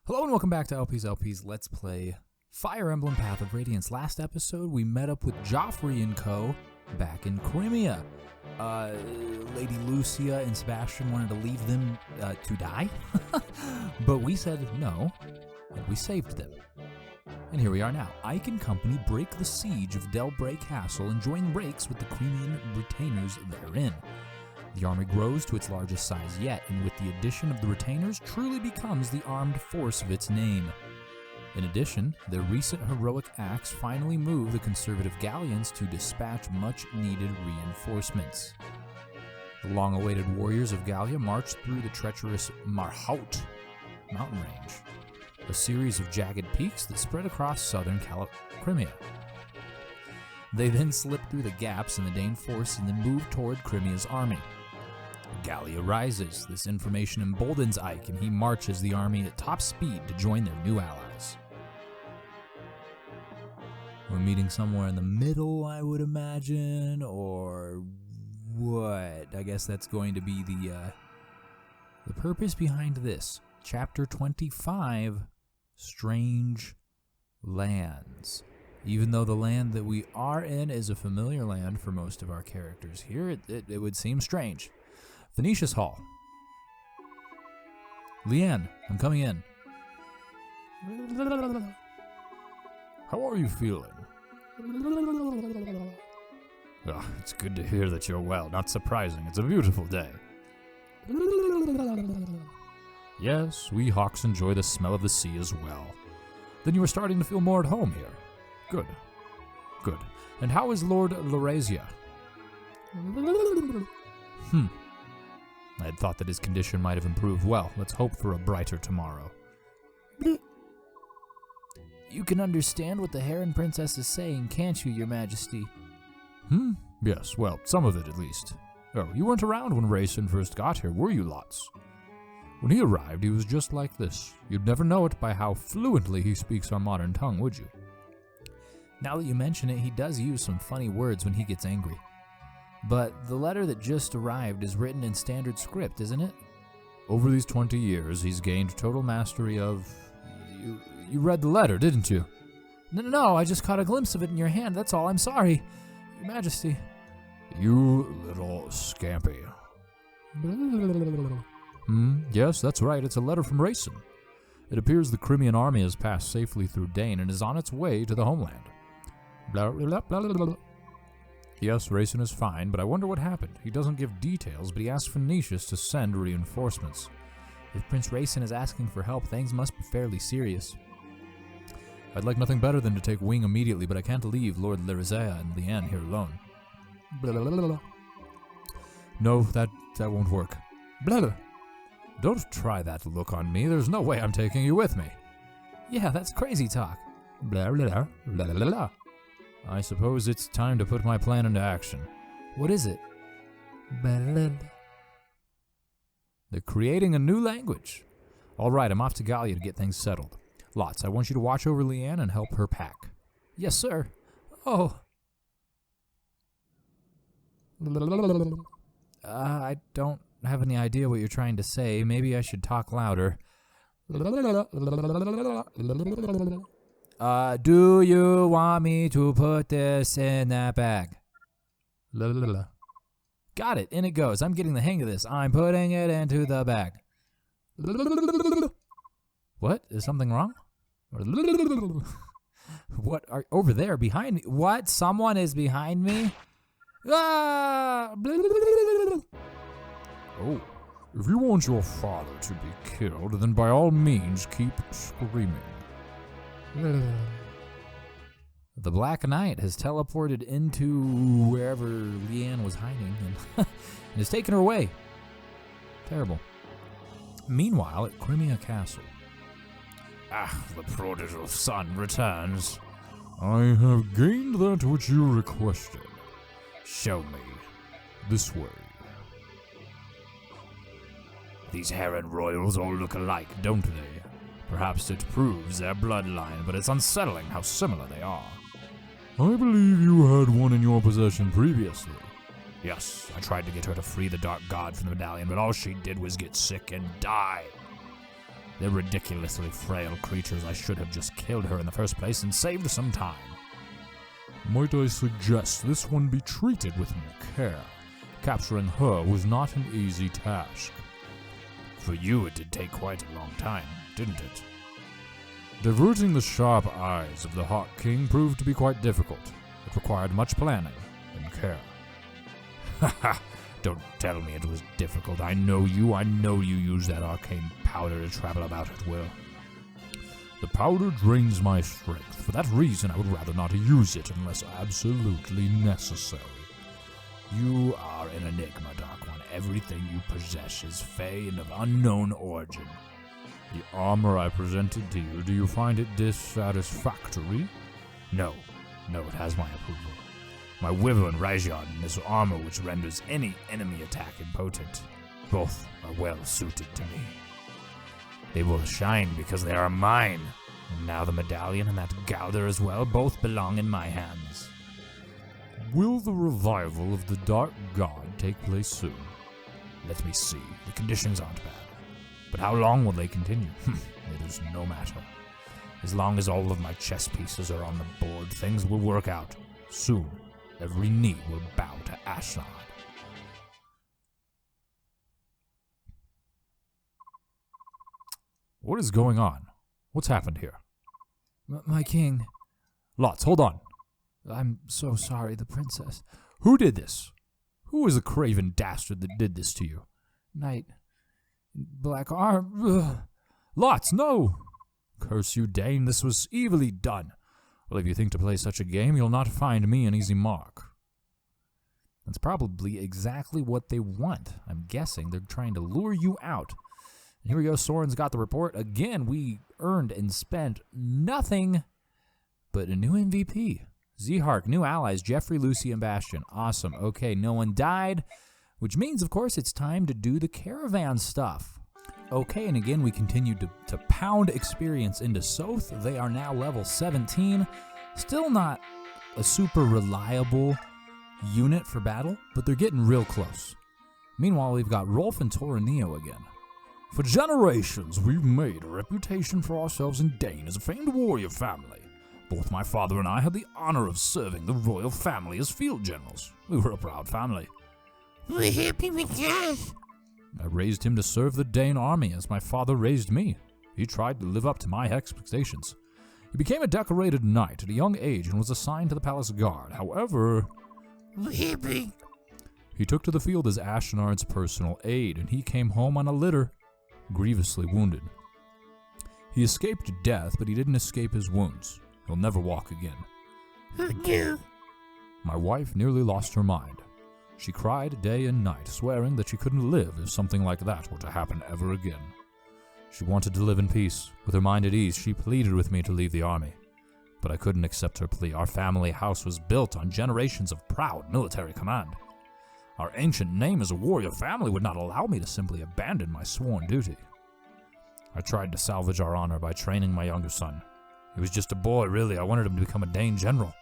Hello and welcome back to LP's Let's Play Fire Emblem Path of Radiance. Last episode, we met up with Joffrey and co. back in Crimea. Lady Lucia and Sebastian wanted to leave them to die, but we said no, and we saved them. And here we are now. Ike and company break the siege of Delbray Castle and join ranks with the Crimean retainers therein. The army grows to its largest size yet, and with the addition of the retainers, truly becomes the armed force of its name. In addition, their recent heroic acts finally move the conservative Gallians to dispatch much-needed reinforcements. The long-awaited warriors of Gallia march through the treacherous Marhaut mountain range, a series of jagged peaks that spread across southern Crimea. They then slip through the gaps in the Dane force and then move toward Crimea's army. Gallia rises. This information emboldens Ike, and he marches the army at top speed to join their new allies. We're meeting somewhere in the middle, I would imagine, or what? I guess that's going to be the purpose behind this. Chapter 25, Strange Lands. Even though the land that we are in is a familiar land for most of our characters here, it would seem strange. Venetius Hall. Leanne, I'm coming in. How are you feeling? Oh, it's good to hear that you're well. Not surprising. It's a beautiful day. Yes, we hawks enjoy the smell of the sea as well. Then you are starting to feel more at home here. Good. Good. And how is Lord Larazia? I had thought that his condition might have improved. Well, let's hope for a brighter tomorrow. You can understand what the Heron Princess is saying, can't you, Your Majesty? Yes, well, some of it at least. Oh, you weren't around when Rayson first got here, were you, Lots? When he arrived, he was just like this. You'd never know it by how fluently he speaks our modern tongue, would you? Now that you mention it, he does use some funny words when he gets angry. But the letter that just arrived is written in standard script, isn't it? Over these 20 years, he's gained total mastery of... You read the letter, didn't you? No, I just caught a glimpse of it in your hand, that's all. I'm sorry, Your Majesty. You little scampi. Yes, that's right, it's a letter from Rayson. It appears the Crimean army has passed safely through Dane and is on its way to the homeland. Blah, blah, blah, blah, blah. Yes, Rayson is fine, but I wonder what happened. He doesn't give details, but he asks Venetius to send reinforcements. If Prince Rayson is asking for help, things must be fairly serious. I'd like nothing better than to take wing immediately, but I can't leave Lord Larazia and Leanne here alone. Blah, blah, blah, blah. No, that won't work. Blah, blah. Don't try that look on me. There's no way I'm taking you with me. Yeah, that's crazy talk. Blah, blah, blah, blah, blah, blah. I suppose it's time to put my plan into action. What is it? Blah, blah, blah. They're creating a new language. All right, I'm off to Gallia to get things settled. Lots, I want you to watch over Leanne and help her pack. Yes, sir. Oh. I don't have any idea what you're trying to say. Maybe I should talk louder. Do you want me to put this in that bag? Got it. In it goes. I'm getting the hang of this. I'm putting it into the bag. What? Is something wrong? What are over there behind me? What? Someone is behind me? Ah! Oh, if you want your father to be killed, then by all means keep screaming. The Black Knight has teleported into wherever Leanne was hiding and has taken her away. Terrible. Meanwhile, at Crimea Castle. The prodigal son returns. I have gained that which you requested. Show me. This way. These Heron royals all look alike, don't they? Perhaps it proves their bloodline, but it's unsettling how similar they are. I believe you had one in your possession previously. Yes, I tried to get her to free the Dark God from the medallion, but all she did was get sick and die. They're ridiculously frail creatures. I should have just killed her in the first place and saved some time. Might I suggest this one be treated with more care? Capturing her was not an easy task. For you, it did take quite a long time, didn't it? Diverting the sharp eyes of the Hawk King proved to be quite difficult. It required much planning and care. Haha, don't tell me it was difficult. I know you use that arcane powder to travel about at will. The powder drains my strength. For that reason, I would rather not use it unless absolutely necessary. You are an enigma, Dark One. Everything you possess is fey and of unknown origin. The armor I presented to you, do you find it dissatisfactory? No, it has my approval. My Wyvern Rajon and this armor which renders any enemy attack impotent. Both are well suited to me. They will shine because they are mine. And now the medallion and that Gowther as well both belong in my hands. Will the revival of the Dark God take place soon? Let me see. The conditions aren't bad. But how long will they continue? It is no matter. As long as all of my chess pieces are on the board, things will work out. Soon, every knee will bow to Ashnod. What is going on? What's happened here? My king. Lots, hold on. I'm so sorry, the princess. Who did this? Who was the craven dastard that did this to you? Knight in black arm. Lots, no! Curse you, Dane, this was evilly done. Well, if you think to play such a game, you'll not find me an easy mark. That's probably exactly what they want. I'm guessing they're trying to lure you out. And here we go, Soren's got the report. Again, we earned and spent nothing but a new MVP. Zehark, new allies, Jeffrey, Lucy, and Bastion. Awesome. Okay, no one died, which means, of course, it's time to do the caravan stuff. Okay, and again, we continue to pound experience into Soth. They are now level 17. Still not a super reliable unit for battle, but they're getting real close. Meanwhile, we've got Rolf and Toraneo again. For generations, we've made a reputation for ourselves in Dane as a famed warrior family. Both my father and I had the honor of serving the royal family as field generals. We were a proud family. We're happy with that. I raised him to serve the Dane army as my father raised me. He tried to live up to my expectations. He became a decorated knight at a young age and was assigned to the palace guard. However, We're happy. he took to the field as Ashnard's personal aide, and he came home on a litter, grievously wounded. He escaped death, but he didn't escape his wounds. He'll never walk again. Oh no. My wife nearly lost her mind. She cried day and night, swearing that she couldn't live if something like that were to happen ever again. She wanted to live in peace. With her mind at ease, she pleaded with me to leave the army. But I couldn't accept her plea. Our family house was built on generations of proud military command. Our ancient name as a warrior family would not allow me to simply abandon my sworn duty. I tried to salvage our honor by training my younger son. He was just a boy, really. I wanted him to become a Dane general.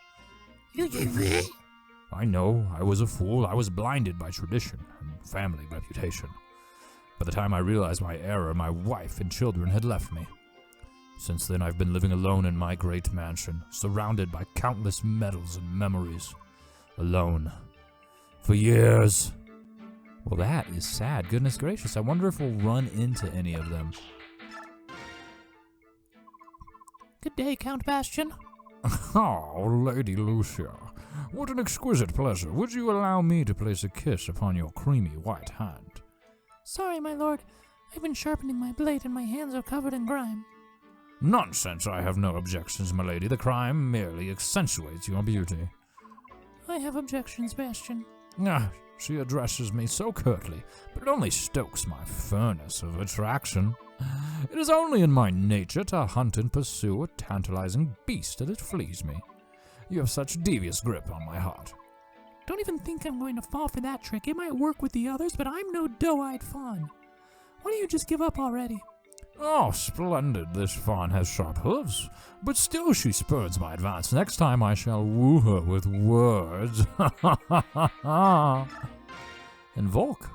You did what? I know, I was a fool. I was blinded by tradition and family reputation. By the time I realized my error, my wife and children had left me. Since then, I've been living alone in my great mansion, surrounded by countless medals and memories. Alone. For years. Well, that is sad. Goodness gracious. I wonder if we'll run into any of them. Good day, Count Bastion. Oh, Lady Lucia. What an exquisite pleasure. Would you allow me to place a kiss upon your creamy white hand? Sorry, my lord. I've been sharpening my blade and my hands are covered in grime. Nonsense, I have no objections, my lady. The crime merely accentuates your beauty. I have objections, Bastion. Ah, she addresses me so curtly, but it only stokes my furnace of attraction. It is only in my nature to hunt and pursue a tantalizing beast that it flees me. You have such devious grip on my heart. Don't even think I'm going to fall for that trick. It might work with the others, but I'm no doe-eyed fawn. Why don't you just give up already? Oh, splendid. This fawn has sharp hooves, but still she spurns my advance. Next time I shall woo her with words. And Volk.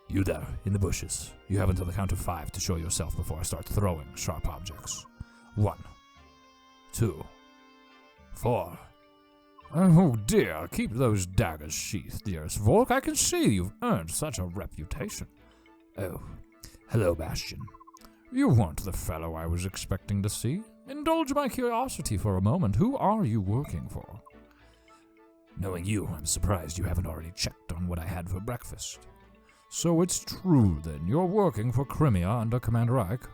You there, in the bushes. You have until the count of 5 to show yourself before I start throwing sharp objects. 1, 2, 4. Oh dear, keep those daggers sheathed, dearest Volk. I can see you've earned such a reputation. Oh, hello, Bastion. You weren't the fellow I was expecting to see. Indulge my curiosity for a moment. Who are you working for? Knowing you, I'm surprised you haven't already checked on what I had for breakfast. So it's true, then. You're working for Crimea under Commander Ike?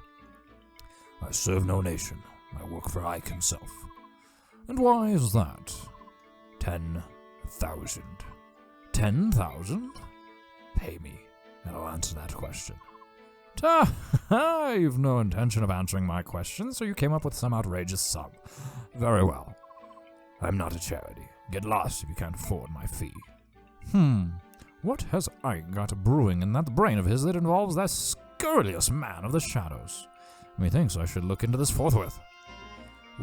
I serve no nation. I work for Ike himself. And why is that? 10,000. 10,000? Pay me, and I'll answer that question. You've no intention of answering my question, so you came up with some outrageous sum. Very well. I'm not a charity. Get lost if you can't afford my fee. What has Ike got brewing in that brain of his that involves that scurrilous man of the shadows? Methinks I should look into this forthwith.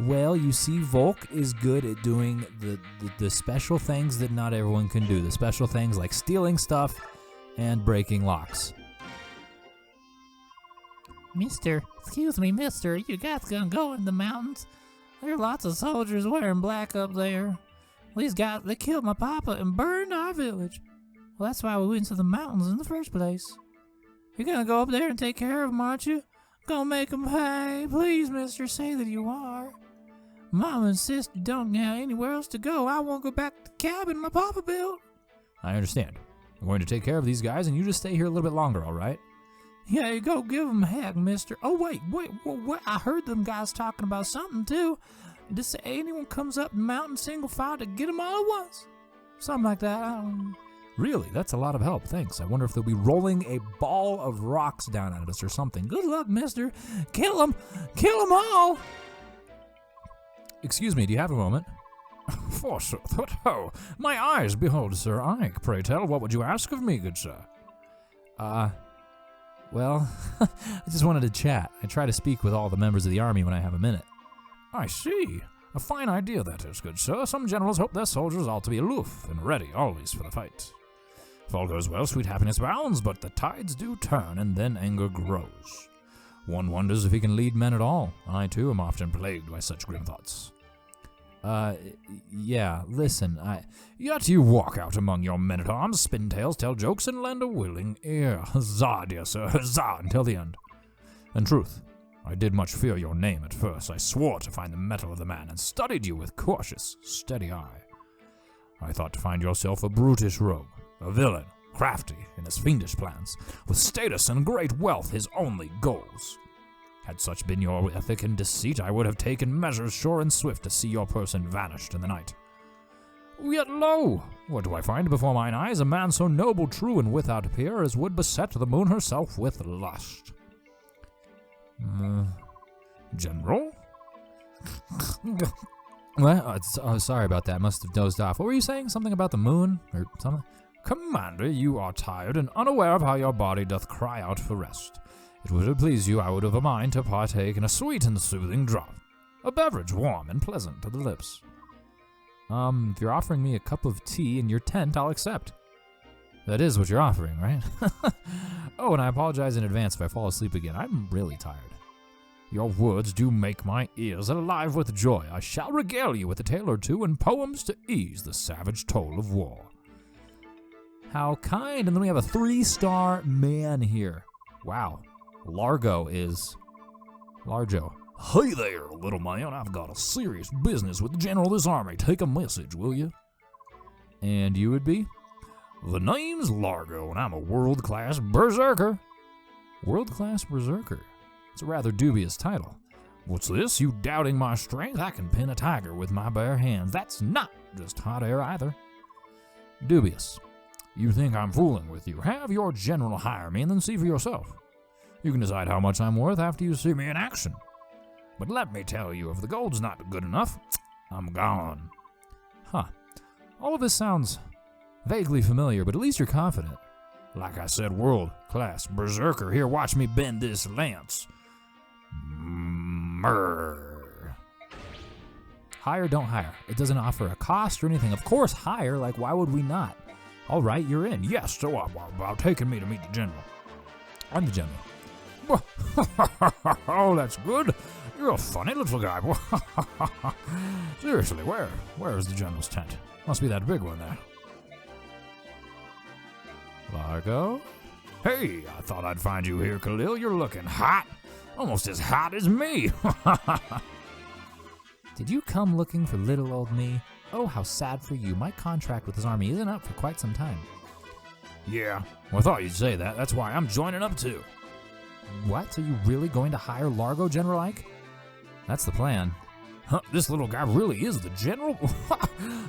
Well, you see, Volk is good at doing the special things that not everyone can do. The special things like stealing stuff and breaking locks. Excuse me, mister, you guys gonna go in the mountains? There are lots of soldiers wearing black up there. These guys, they killed my papa and burned our village. Well, that's why we went to the mountains in the first place. You're gonna go up there and take care of them, aren't you? Gonna make them pay. Please, mister, say that you are. Mama and sister don't have anywhere else to go. I won't go back to the cabin my papa built. I understand. I'm going to take care of these guys, and you just stay here a little bit longer, all right? Yeah, you go give them a heck, mister. Oh, wait. I heard them guys talking about something, too. Just say anyone comes up the mountain single file to get them all at once. Something like that. Really? That's a lot of help. Thanks. I wonder if they'll be rolling a ball of rocks down at us or something. Good luck, mister. Kill them. Kill them all. Excuse me, do you have a moment? Forsooth, what ho! My eyes behold Sir Ike. Pray tell, what would you ask of me, good sir? Well, I just wanted to chat. I try to speak with all the members of the army when I have a minute. I see. A fine idea that is, good sir. Some generals hope their soldiers ought to be aloof and ready always for the fight. If all goes well, sweet happiness bounds, but the tides do turn, and then anger grows. One wonders if he can lead men at all. I, too, am often plagued by such grim thoughts. Yeah, listen, Yet you walk out among your men-at-arms, spin tales, tell jokes, and lend a willing ear. Huzzah, dear sir, huzzah, until the end. In truth, I did much fear your name at first. I swore to find the mettle of the man, and studied you with cautious, steady eye. I thought to find yourself a brutish rogue, a villain, crafty in his fiendish plans, with status and great wealth his only goals. Had such been your ethic and deceit, I would have taken measures sure and swift to see your person vanished in the night. Yet lo! What do I find before mine eyes? A man so noble, true, and without peer as would beset the moon herself with lust. General? What? Sorry about that. Must have dozed off. What were you saying? Something about the moon or something? Commander, you are tired and unaware of how your body doth cry out for rest. It would have pleased you, I would have a mind to partake in a sweet and soothing draught, a beverage warm and pleasant to the lips. If you're offering me a cup of tea in your tent, I'll accept. That is what you're offering, right? Oh, and I apologize in advance if I fall asleep again. I'm really tired. Your words do make my ears alive with joy. I shall regale you with a tale or two and poems to ease the savage toll of war. How kind. And then we have a 3-star man here. Wow. Largo. Hey there, little man. I've got a serious business with the general of this army. Take a message, will you? And you would be? The name's Largo, and I'm a world-class berserker. World-class berserker? It's a rather dubious title. What's this? You doubting my strength? I can pin a tiger with my bare hands. That's not just hot air either. Dubious. You think I'm fooling with you? Have your general hire me and then see for yourself. You can decide how much I'm worth after you see me in action. But let me tell you, if the gold's not good enough, I'm gone. Huh. All of this sounds vaguely familiar, but at least you're confident. Like I said, world-class berserker. Here, watch me bend this lance. Hire, don't hire. It doesn't offer a cost or anything. Of course, hire. Like, why would we not? All right, you're in. Yes, so about taking me to meet the general. I'm the general. Oh, that's good. You're a funny little guy. Seriously, where is the general's tent? Must be that big one there. Largo? Hey, I thought I'd find you here, Khalil. You're looking hot. Almost as hot as me. Did you come looking for little old me? Oh, how sad for you. My contract with his army isn't up for quite some time. Yeah, well, I thought you'd say that. That's why I'm joining up too. What? Are you really going to hire Largo, General Ike? That's the plan. Huh, this little guy really is the general?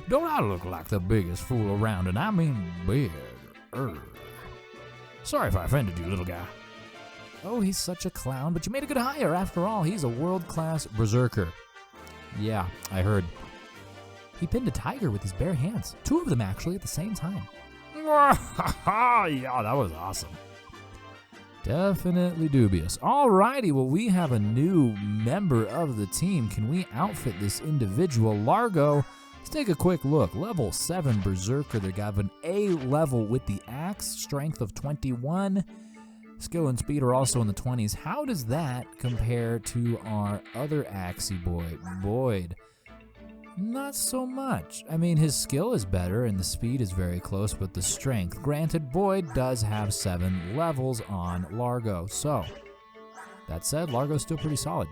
Don't I look like the biggest fool around, and I mean big? Sorry if I offended you, little guy. Oh, he's such a clown, but you made a good hire. After all, he's a world-class berserker. Yeah, I heard. He pinned a tiger with his bare hands. 2 of them, actually, at the same time. Yeah, that was awesome. Definitely dubious. Alrighty, well, we have a new member of the team. Can we outfit this individual? Largo, let's take a quick look. Level 7 Berserker. They got an A level with the axe. Strength of 21. Skill and speed are also in the 20s. How does that compare to our other Axie boy, Boyd? Not so much. I mean, his skill is better and the speed is very close, but the strength. Granted, Boyd does have 7 levels on Largo. So, that said, Largo's still pretty solid.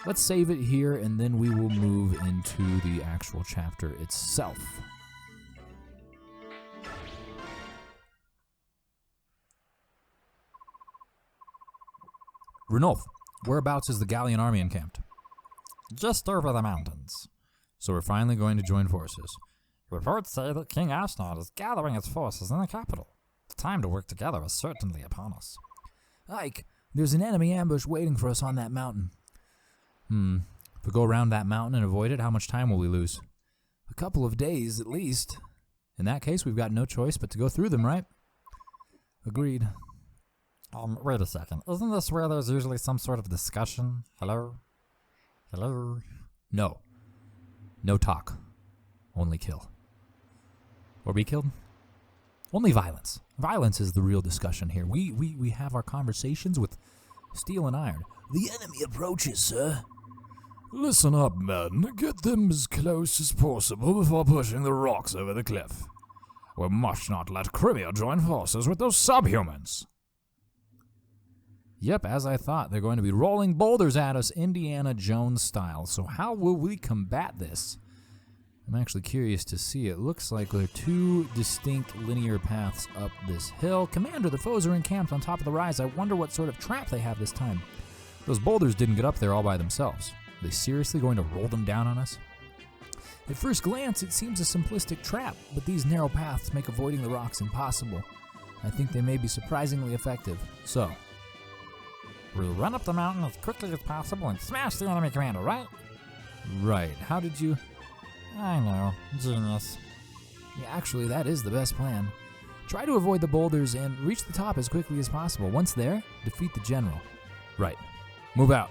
Let's save it here and then we will move into the actual chapter itself. Ranulf, whereabouts is the Gallian army encamped? Just over the mountains. So we're finally going to join forces. Reports say that King Ashnod is gathering its forces in the capital. The time to work together is certainly upon us. Ike, there's an enemy ambush waiting for us on that mountain. If we go around that mountain and avoid it, how much time will we lose? A couple of days, at least. In that case, we've got no choice but to go through them, right? Agreed. Wait a second. Isn't this where there's usually some sort of discussion? Hello? Hello? No. No talk. Only kill. Or be killed? Only violence. Violence is the real discussion here. We have our conversations with steel and iron. The enemy approaches, sir. Listen up, men. Get them as close as possible before pushing the rocks over the cliff. We must not let Crimea join forces with those subhumans. Yep, as I thought, they're going to be rolling boulders at us Indiana Jones style. So how will we combat this? I'm actually curious to see. It looks like there are 2 distinct linear paths up this hill. Commander, the foes are encamped on top of the rise. I wonder what sort of trap they have this time. Those boulders didn't get up there all by themselves. Are they seriously going to roll them down on us? At first glance, it seems a simplistic trap, but these narrow paths make avoiding the rocks impossible. I think they may be surprisingly effective. So, we'll run up the mountain as quickly as possible and smash the enemy commander, right? Right. How did you... I know. Genius. Yeah, actually, that is the best plan. Try to avoid the boulders and reach the top as quickly as possible. Once there, defeat the general. Right. Move out.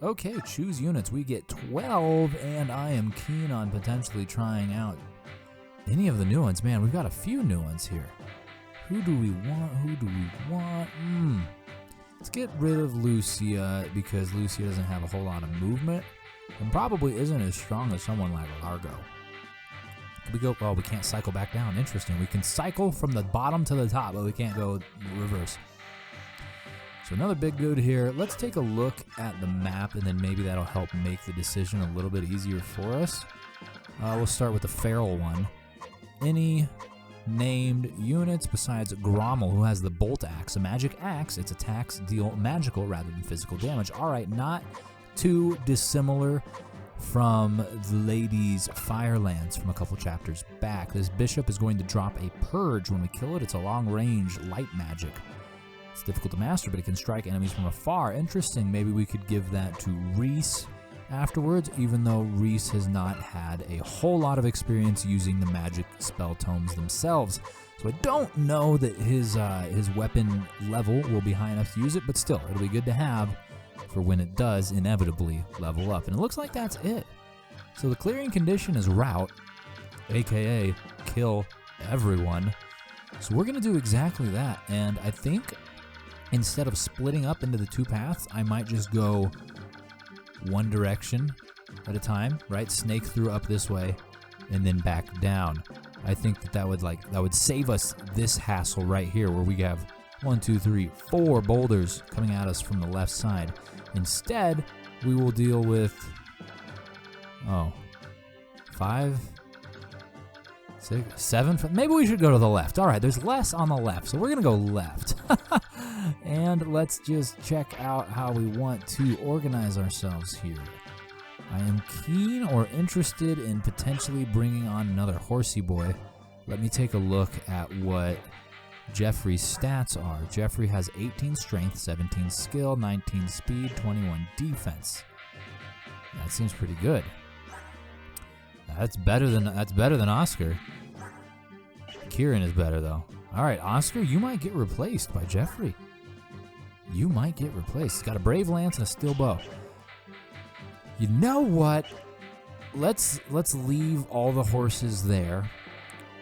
Okay, choose units. We get 12, and I am keen on potentially trying out any of the new ones. Man, we've got a few new ones here. Who do we want? Let's get rid of Lucia, because Lucia doesn't have a whole lot of movement, and probably isn't as strong as someone like Largo. We go, oh, we can't cycle back down. Interesting. We can cycle from the bottom to the top, but we can't go reverse. So another big dude here. Let's take a look at the map, and then maybe that'll help make the decision a little bit easier for us. We'll start with the feral one. Any named units besides Grommel, who has the Bolt Axe, a magic axe. Its attacks deal magical rather than physical damage. All right, not too dissimilar from the lady's Firelands from a couple chapters back. This bishop is going to drop a purge when we kill it. It's a long-range light magic. It's difficult to master, but it can strike enemies from afar. Interesting. Maybe we could give that to Reese afterwards, even though Reese has not had a whole lot of experience using the magic spell tomes themselves. So I don't know that his weapon level will be high enough to use it, but still, it'll be good to have for when it does inevitably level up. And it looks like that's it. So the clearing condition is rout. aka kill everyone. So we're going to do exactly that, and I think instead of splitting up into the two paths, I might just go one direction at a time, right? Snake through up this way, and then back down. I think that would save us this hassle right here, where we have 1, 2, 3, 4 boulders coming at us from the left side. Instead, we will deal with 5, 6, 7. Maybe we should go to the left. All right, there's less on the left, so we're gonna go left. And let's just check out how we want to organize ourselves here. I am keen or interested in potentially bringing on another horsey boy. Let me take a look at what Jeffrey's stats are. Jeffrey has 18 strength, 17 skill, 19 speed, 21 defense. That seems pretty good. That's better than Oscar. Kieran is better though. All right, Oscar, you might get replaced by Jeffrey. You might get replaced. He's got a brave lance and a steel bow. You know what? Let's leave all the horses there.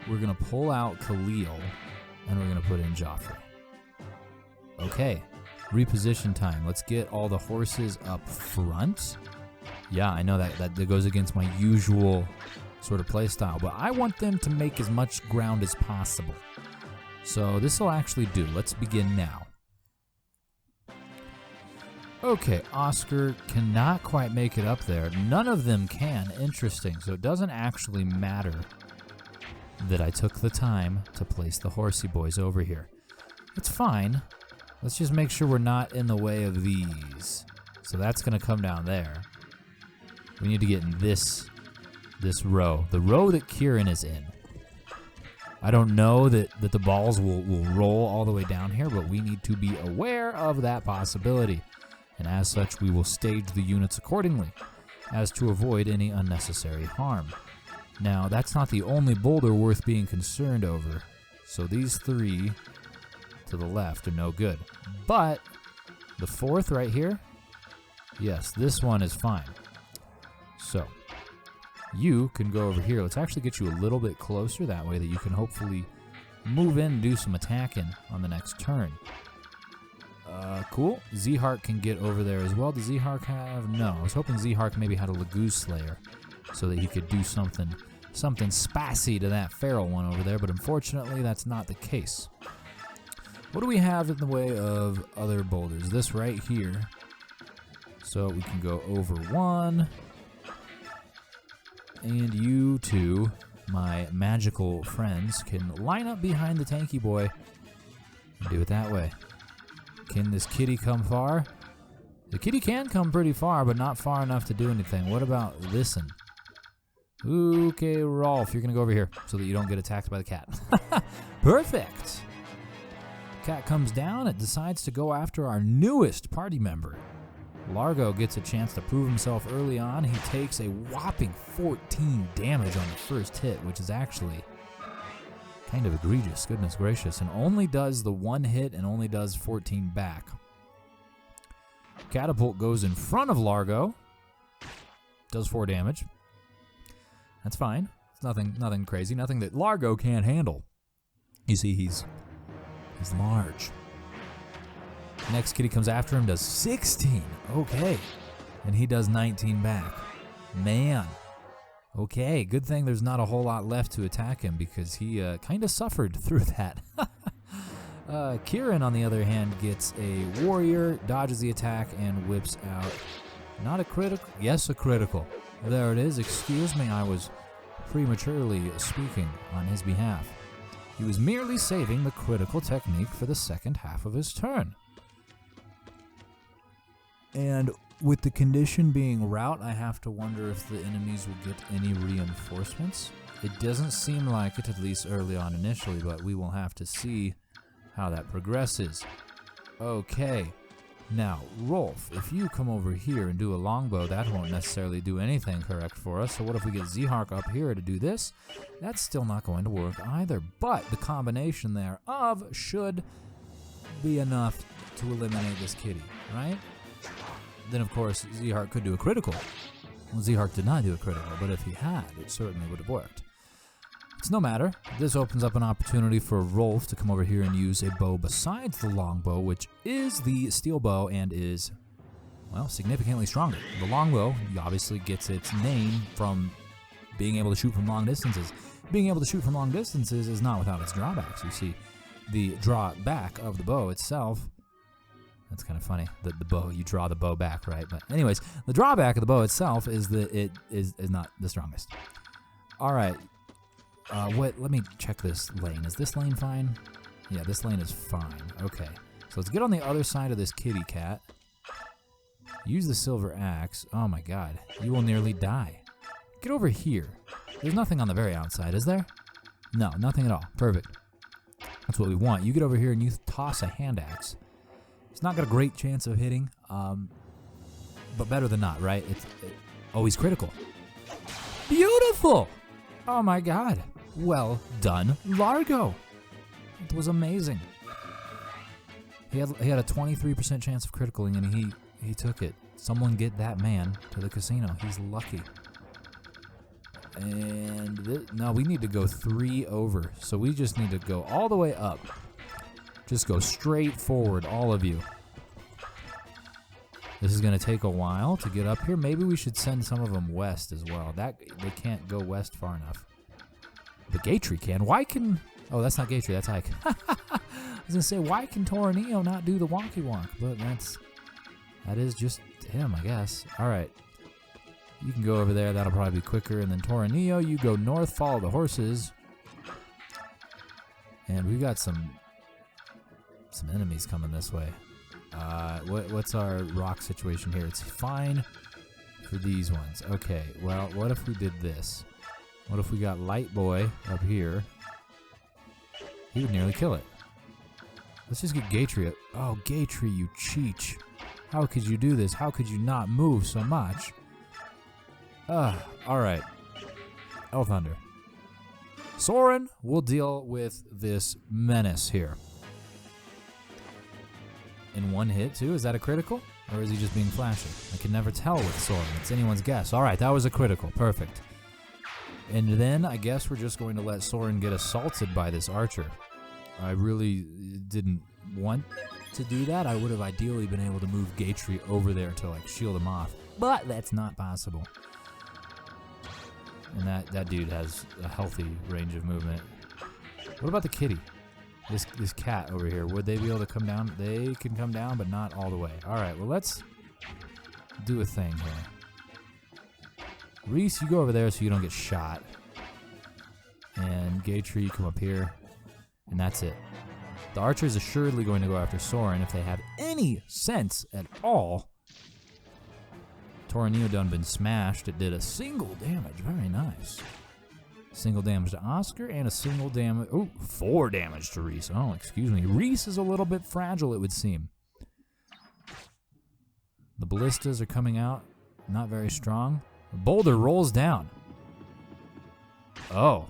We're gonna pull out Khalil, and we're gonna put in Joffrey. Okay, reposition time. Let's get all the horses up front. Yeah, I know that goes against my usual sort of play style, but I want them to make as much ground as possible. So this will actually do. Let's begin now. Okay, Oscar cannot quite make it up there. None of them can. Interesting. So it doesn't actually matter that I took the time to place the horsey boys over here. It's fine. Let's just make sure we're not in the way of these. So that's going to come down there. We need to get in this row. The row that Kieran is in. I don't know that the balls will roll all the way down here, but we need to be aware of that possibility. And as such, we will stage the units accordingly, as to avoid any unnecessary harm. Now, that's not the only boulder worth being concerned over, so these 3 to the left are no good. But the 4th right here, yes, this one is fine. So, you can go over here. Let's actually get you a little bit closer, that way that you can hopefully move in and do some attacking on the next turn. Cool. Z-Hark can get over there as well. Does Z-Hark have... No, I was hoping Z-Hark maybe had a Lagoose Slayer so that he could do something spassy to that feral one over there, but unfortunately that's not the case. What do we have in the way of other boulders? This right here. So we can go over 1. And you two, my magical friends, can line up behind the tanky boy and do it that way. Can this kitty come far? The kitty can come pretty far, but not far enough to do anything. What about this one? Okay, Rolf, you're going to go over here so that you don't get attacked by the cat. Perfect. Cat comes down. It decides to go after our newest party member. Largo gets a chance to prove himself early on. He takes a whopping 14 damage on the first hit, which is actually kind of egregious, goodness gracious, and only does the 1 hit and only does 14 back. Catapult goes in front of Largo, does 4 damage. That's fine. It's nothing crazy, nothing that Largo can't handle. You see, he's large. Next kitty comes after him, does 16. Okay. And he does 19 back. Man. Okay, good thing there's not a whole lot left to attack him because he kind of suffered through that. Kieran, on the other hand, gets a warrior, dodges the attack, and whips out not a critical. Yes, a critical. There it is. Excuse me, I was prematurely speaking on his behalf. He was merely saving the critical technique for the second half of his turn. And with the condition being rout, I have to wonder if the enemies will get any reinforcements. It doesn't seem like it, at least early on initially, but we will have to see how that progresses. Okay, now, Rolf, if you come over here and do a longbow, that won't necessarily do anything correct for us. So what if we get Z-Hark up here to do this? That's still not going to work either, but the combination thereof should be enough to eliminate this kitty, right? Then, of course, Z-Hark could do a critical. Well, Z-Hark did not do a critical, but if he had, it certainly would have worked. It's no matter. This opens up an opportunity for Rolf to come over here and use a bow besides the longbow, which is the steel bow and is, well, significantly stronger. The longbow obviously gets its name from being able to shoot from long distances. Being able to shoot from long distances is not without its drawbacks. You see, the drawback of the bow itself, that's kind of funny, that the bow, you draw the bow back, right? But anyways, the drawback of the bow itself is that it is not the strongest. All right. Let me check this lane. Is this lane fine? Yeah, this lane is fine. Okay. So let's get on the other side of this kitty cat. Use the silver axe. Oh my god. You will nearly die. Get over here. There's nothing on the very outside, is there? No, nothing at all. Perfect. That's what we want. You get over here and you toss a hand axe. It's not got a great chance of hitting, but better than not, right? It's always critical. Beautiful! Oh my god. Well done, Largo. It was amazing. He had a 23% chance of criticaling, and he took it. Someone get that man to the casino. He's lucky. And no, we need to go 3 over. So we just need to go all the way up. Just go straight forward, all of you. This is going to take a while to get up here. Maybe we should send some of them west as well. They can't go west far enough. But Gatry can. Why can... Oh, that's not Gatry. That's Ike. I was going to say, why can Toranio not do the wonky wonk? But that is just him, I guess. All right. You can go over there. That'll probably be quicker. And then Toranio, you go north, follow the horses. And we've got some enemies coming this way. What's our rock situation here? It's fine for these ones. Okay, well, what if we did this? What if we got Light Boy up here? He would nearly kill it. Let's just get Gatry. Oh, Gatry, you cheech. How could you do this? How could you not move so much? Alright. Thunder. Soren will deal with this menace here. In one hit, too? Is that a critical? Or is he just being flashy? I can never tell with Soren. It's anyone's guess. Alright, that was a critical. Perfect. And then I guess we're just going to let Soren get assaulted by this archer. I really didn't want to do that. I would have ideally been able to move Gatry over there to like shield him off. But that's not possible. And that dude has a healthy range of movement. What about the kitty? This cat over here. Would they be able to come down? They can come down, but not all the way. Alright, well let's do a thing here. Reese, you go over there so you don't get shot. And Gatry, you come up here. And that's it. The archer is assuredly going to go after Soren if they have any sense at all. Toranio done been smashed. It did a single damage. Very nice. Single damage to Oscar and a single damage. Oh, 4 damage to Reese. Oh, excuse me. Reese is a little bit fragile, it would seem. The ballistas are coming out. Not very strong. The boulder rolls down. Oh.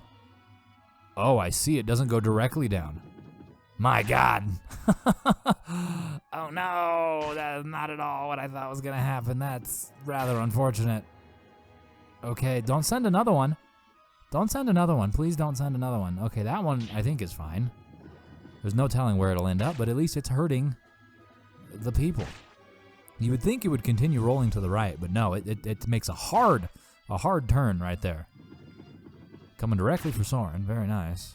Oh, I see. It doesn't go directly down. My God. Oh no, that is not at all what I thought was going to happen. That's rather unfortunate. Okay, don't send another one. Don't send another one. Please don't send another one. Okay, that one I think is fine. There's no telling where it'll end up, but at least it's hurting the people. You would think it would continue rolling to the right, but no, it makes a hard turn right there. Coming directly for Soren. Very nice.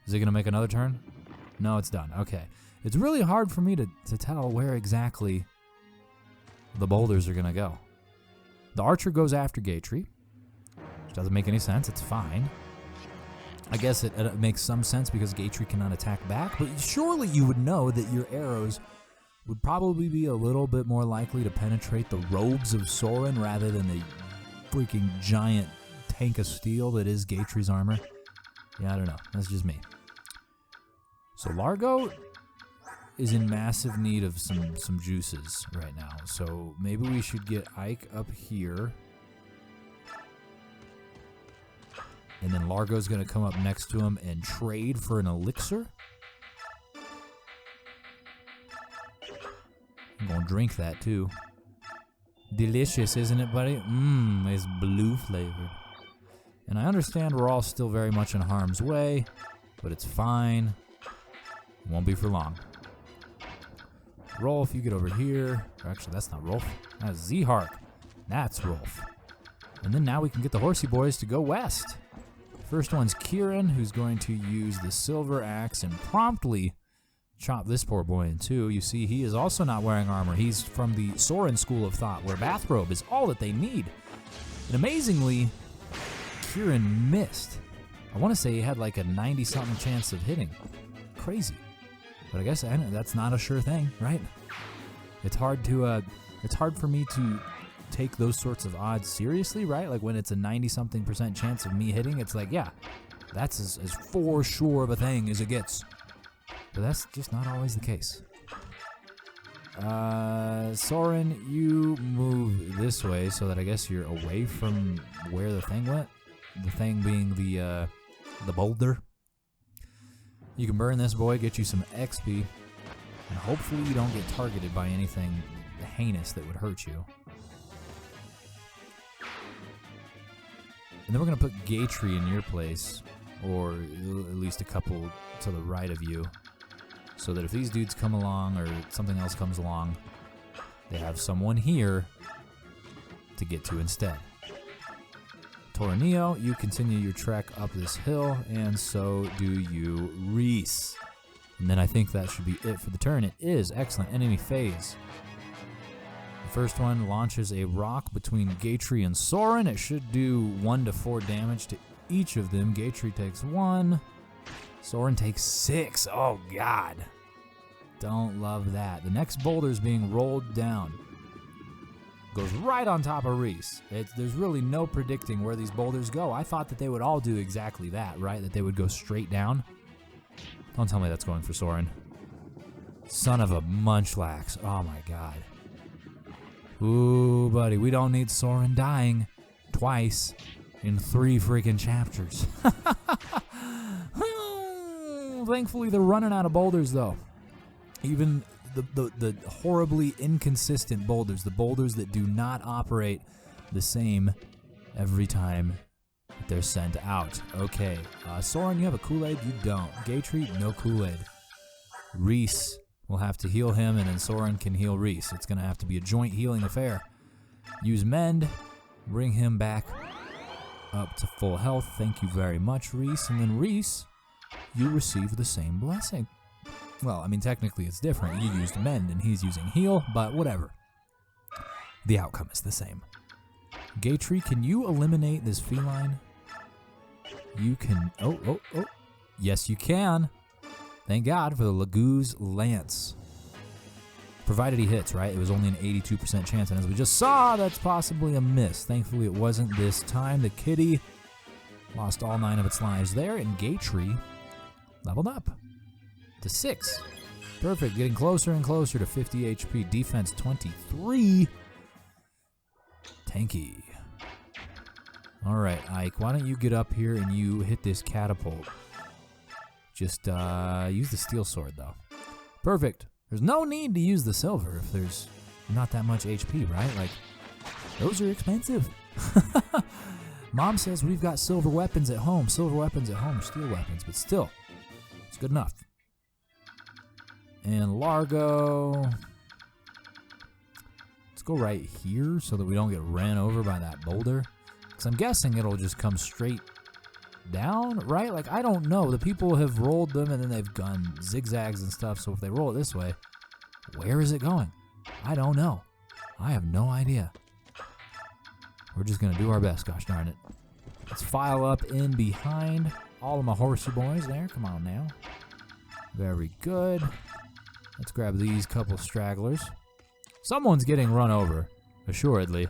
Is it going to make another turn? No, it's done. Okay. It's really hard for me to tell where exactly the boulders are going to go. The archer goes after Gatry, which doesn't make any sense. It's fine. I guess it makes some sense because Gatry cannot attack back, but surely you would know that your arrows would probably be a little bit more likely to penetrate the robes of Soren rather than the freaking giant tank of steel that is Gatry's armor. Yeah, I don't know. That's just me. So Largo is in massive need of some juices right now. So maybe we should get Ike up here. And then Largo's going to come up next to him and trade for an elixir. I'm going to drink that too. Delicious, isn't it, buddy? Mmm, it's blue flavor. And I understand we're all still very much in harm's way, but it's fine. It won't be for long. Rolf, you get over here. Or actually, that's not Rolf. That's Z-Hark. That's Rolf. And then now we can get the horsey boys to go west. First one's Kieran, who's going to use the silver axe and promptly chop this poor boy in two. You see, he is also not wearing armor. He's from the Soren school of thought, where bathrobe is all that they need. And amazingly, Kieran missed. I want to say he had like a 90-something chance of hitting. Crazy. But I guess that's not a sure thing, right? It's hard for me to take those sorts of odds seriously, right? Like when it's a 90-something% chance of me hitting, it's like, yeah, that's as for sure of a thing as it gets. But that's just not always the case. Soren, you move this way so that I guess you're away from where the thing went. The thing being the boulder. You can burn this boy, get you some XP, and hopefully you don't get targeted by anything heinous that would hurt you. And then we're going to put Gatry in your place, or at least a couple to the right of you, so that if these dudes come along or something else comes along, they have someone here to get to instead. Torneo, you continue your trek up this hill, and so do you, Reese. And then I think that should be it for the turn. It is. Excellent. Enemy phase. The first one launches a rock between Gatry and Soren. It should do 1 to 4 damage to each of them. Gatry takes 1. Soren takes 6. Oh, God. Don't love that. The next boulder is being rolled down. Goes right on top of Reese. There's really no predicting where these boulders go. I thought that they would all do exactly that, right? That they would go straight down. Don't tell me that's going for Soren. Son of a munchlax. Oh my god. Ooh, buddy, we don't need Soren dying twice in 3 freaking chapters. Thankfully, they're running out of boulders, though. Even the horribly inconsistent boulders, the boulders that do not operate the same every time they're sent out. Okay, Soren, you have a Kool-Aid? You don't. Gatry, no Kool-Aid. Reese, we'll have to heal him, and then Soren can heal Reese. It's going to have to be a joint healing affair. Use Mend, bring him back up to full health. Thank you very much, Reese. And then Reese, you receive the same blessing. Well, I mean, technically it's different. You used Mend and he's using Heal, but whatever. The outcome is the same. Gatry, can you eliminate this feline? You can... Oh. Yes, you can. Thank God for the Lagoo's Lance. Provided he hits, right? It was only an 82% chance, and as we just saw, that's possibly a miss. Thankfully, it wasn't this time. The kitty lost all 9 of its lives there, and Gatry leveled up to 6. Perfect. Getting closer and closer to 50 HP. Defense 23. Tanky. All right, Ike, why don't you get up here and you hit this catapult. Just use the steel sword, though. Perfect. There's no need to use the silver if there's not that much HP, right? Like, those are expensive. Mom says we've got silver weapons at home. Silver weapons at home, steel weapons, but still, it's good enough. And Largo. Let's go right here so that we don't get ran over by that boulder. Because I'm guessing it'll just come straight down, right? Like, I don't know. The people have rolled them and then they've gone zigzags and stuff. So if they roll it this way, where is it going? I don't know. I have no idea. We're just going to do our best, gosh darn it. Let's file up in behind all of my horsey boys there. Come on now. Very good. Let's grab these couple stragglers. Someone's getting run over, assuredly.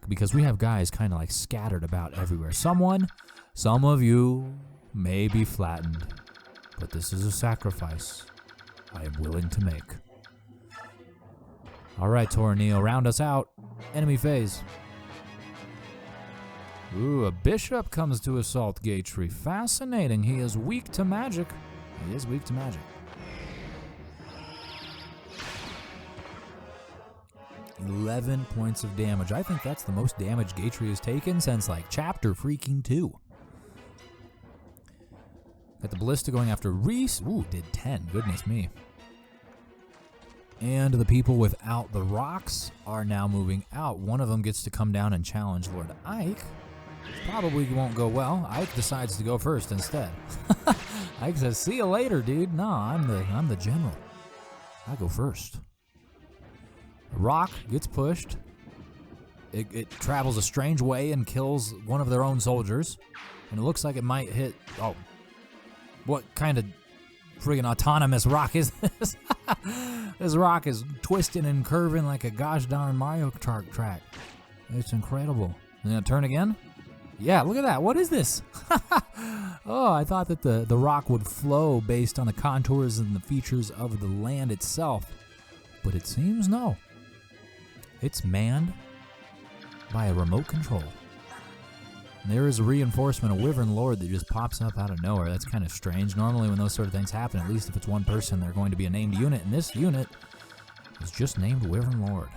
Because we have guys kind of like scattered about everywhere. Some of you may be flattened, but this is a sacrifice I am willing to make. All right, Torneo, round us out. Enemy phase. Ooh, a bishop comes to assault Gatry. Fascinating. He is weak to magic. He is weak to magic. 11 points of damage. I think that's the most damage Gatry has taken since, like, Chapter freaking 2. Got the Ballista going after Reese. Ooh, did 10. Goodness me. And the people without the rocks are now moving out. One of them gets to come down and challenge Lord Ike. Probably won't go well. Ike decides to go first instead. Ike says, "See you later, dude." No, I'm the general. I go first. A rock gets pushed. It travels a strange way and kills one of their own soldiers. And it looks like it might hit... Oh. What kind of friggin' autonomous rock is this? This rock is twisting and curving like a gosh darn Mario Kart track. It's incredible. Is it gonna turn again? Yeah, look at that. What is this? Oh, I thought that the rock would flow based on the contours and the features of the land itself. But it seems no. It's manned by a remote control. And there is a reinforcement, a Wyvern Lord that just pops up out of nowhere. That's kind of strange. Normally when those sort of things happen, at least if it's one person, they're going to be a named unit. And this unit is just named Wyvern Lord.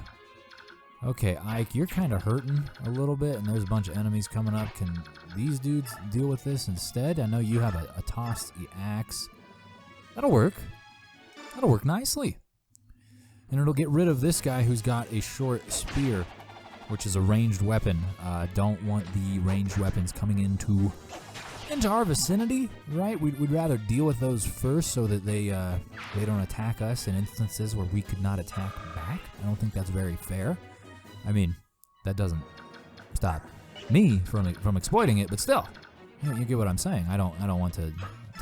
Okay, Ike, you're kind of hurting a little bit, and there's a bunch of enemies coming up. Can these dudes deal with this instead? I know you have a tossed axe. That'll work. That'll work nicely. And it'll get rid of this guy who's got a short spear, which is a ranged weapon. Don't want the ranged weapons coming into our vicinity, right? We'd rather deal with those first so that they don't attack us in instances where we could not attack back. I don't think that's very fair. I mean, that doesn't stop me from exploiting it, but still, you get what I'm saying. I don't want to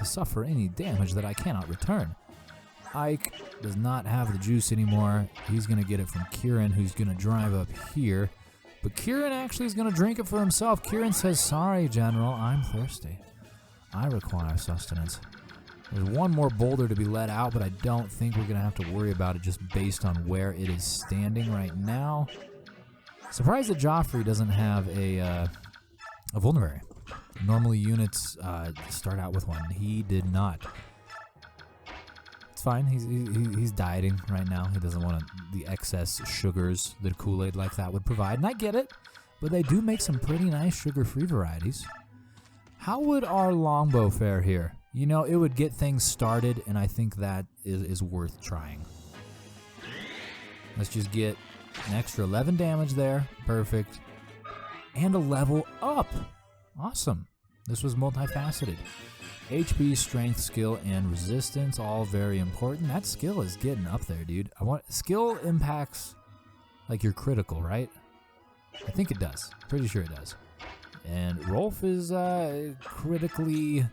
suffer any damage that I cannot return. Ike does not have the juice anymore. He's going to get it from Kieran, who's going to drive up here. But Kieran actually is going to drink it for himself. Kieran says, "Sorry, General, I'm thirsty. I require sustenance." There's one more boulder to be let out, but I don't think we're going to have to worry about it just based on where it is standing right now. Surprised that Joffrey doesn't have a vulnerary. Normally units start out with one. He did not. It's fine. He's dieting right now. He doesn't want the excess sugars that Kool-Aid like that would provide, and I get it. But they do make some pretty nice sugar-free varieties. How would our longbow fare here? You know, it would get things started, and I think that is worth trying. Let's just get an extra 11 damage there. Perfect. And a level up. Awesome. This was multifaceted. HP, strength, skill, and resistance, all very important. That skill is getting up there, dude. Skill impacts like your critical, right? I think it does. Pretty sure it does. And Rolf is critically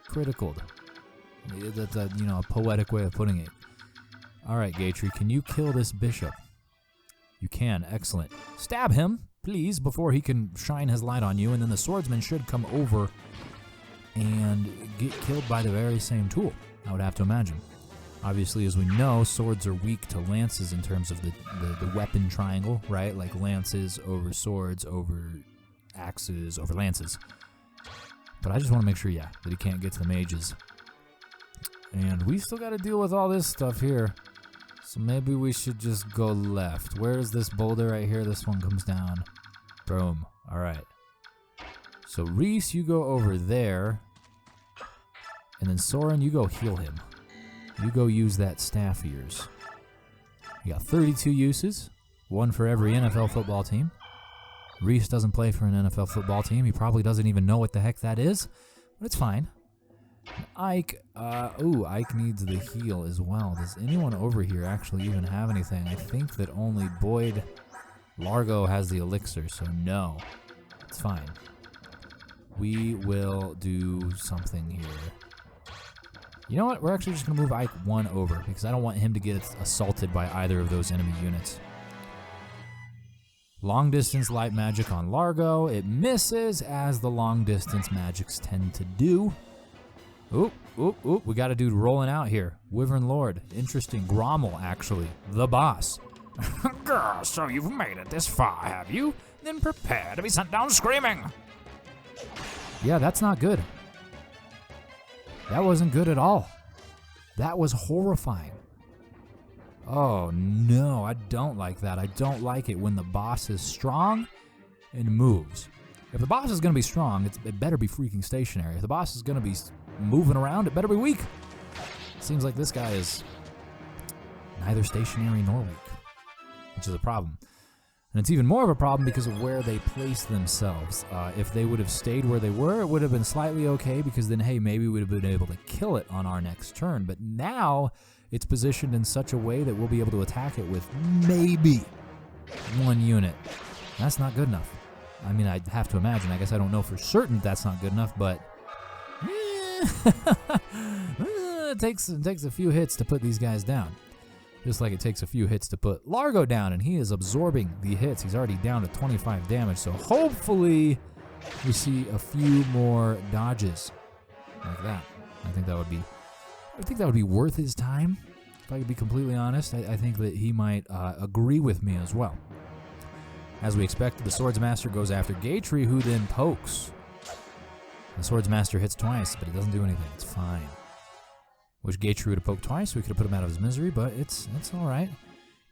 criticaled. That's a poetic way of putting it. All right, Gatry, can you kill this bishop? You can. Excellent. Stab him, please, before he can shine his light on you, and then the swordsman should come over and get killed by the very same tool, I would have to imagine. Obviously, as we know, swords are weak to lances in terms of the weapon triangle, right? Like lances over swords, over axes, over lances. But I just want to make sure, that he can't get to the mages. And we still got to deal with all this stuff here. So maybe we should just go left. Where is this boulder right here? This one comes down. Boom. All right. So Reese, you go over there. And then Soren, you go heal him. You go use that staff of yours. You got 32 uses. One for every NFL football team. Reese doesn't play for an NFL football team. He probably doesn't even know what the heck that is. But it's fine. Ike, Ike needs the heal as well. Does anyone over here actually even have anything? I think that only Boyd Largo has the elixir, so no. It's fine. We will do something here. You know what? We're actually just going to move Ike one over because I don't want him to get assaulted by either of those enemy units. Long distance light magic on Largo. It misses, as the long distance magics tend to do. Oop, we got a dude rolling out here. Wyvern Lord. Interesting. Grommel, actually. The boss. Girl, so you've made it this far, have you? Then prepare to be sent down screaming. Yeah, that's not good. That wasn't good at all. That was horrifying. Oh, no, I don't like that. I don't like it when the boss is strong and moves. If the boss is going to be strong, it better be freaking stationary. If the boss is going to be moving around, it better be weak. Seems like this guy is neither stationary nor weak, which is a problem. And it's even more of a problem because of where they place themselves. If they would have stayed where they were, it would have been slightly okay because then, hey, maybe we would have been able to kill it on our next turn. But now it's positioned in such a way that we'll be able to attack it with maybe one unit. That's not good enough. I mean, I'd have to imagine. I guess I don't know for certain that's not good enough, but it takes a few hits to put these guys down. Just like it takes a few hits to put Largo down, and he is absorbing the hits. He's already down to 25 damage, so hopefully we see a few more dodges like that. I think that would be worth his time, if I could be completely honest. I think that he might agree with me as well. As we expected, the Swordsmaster goes after Gatry, who then pokes. The Swordsmaster hits twice, but it doesn't do anything. It's fine. Wish Gatry would have poked twice. We could have put him out of his misery, but it's all right.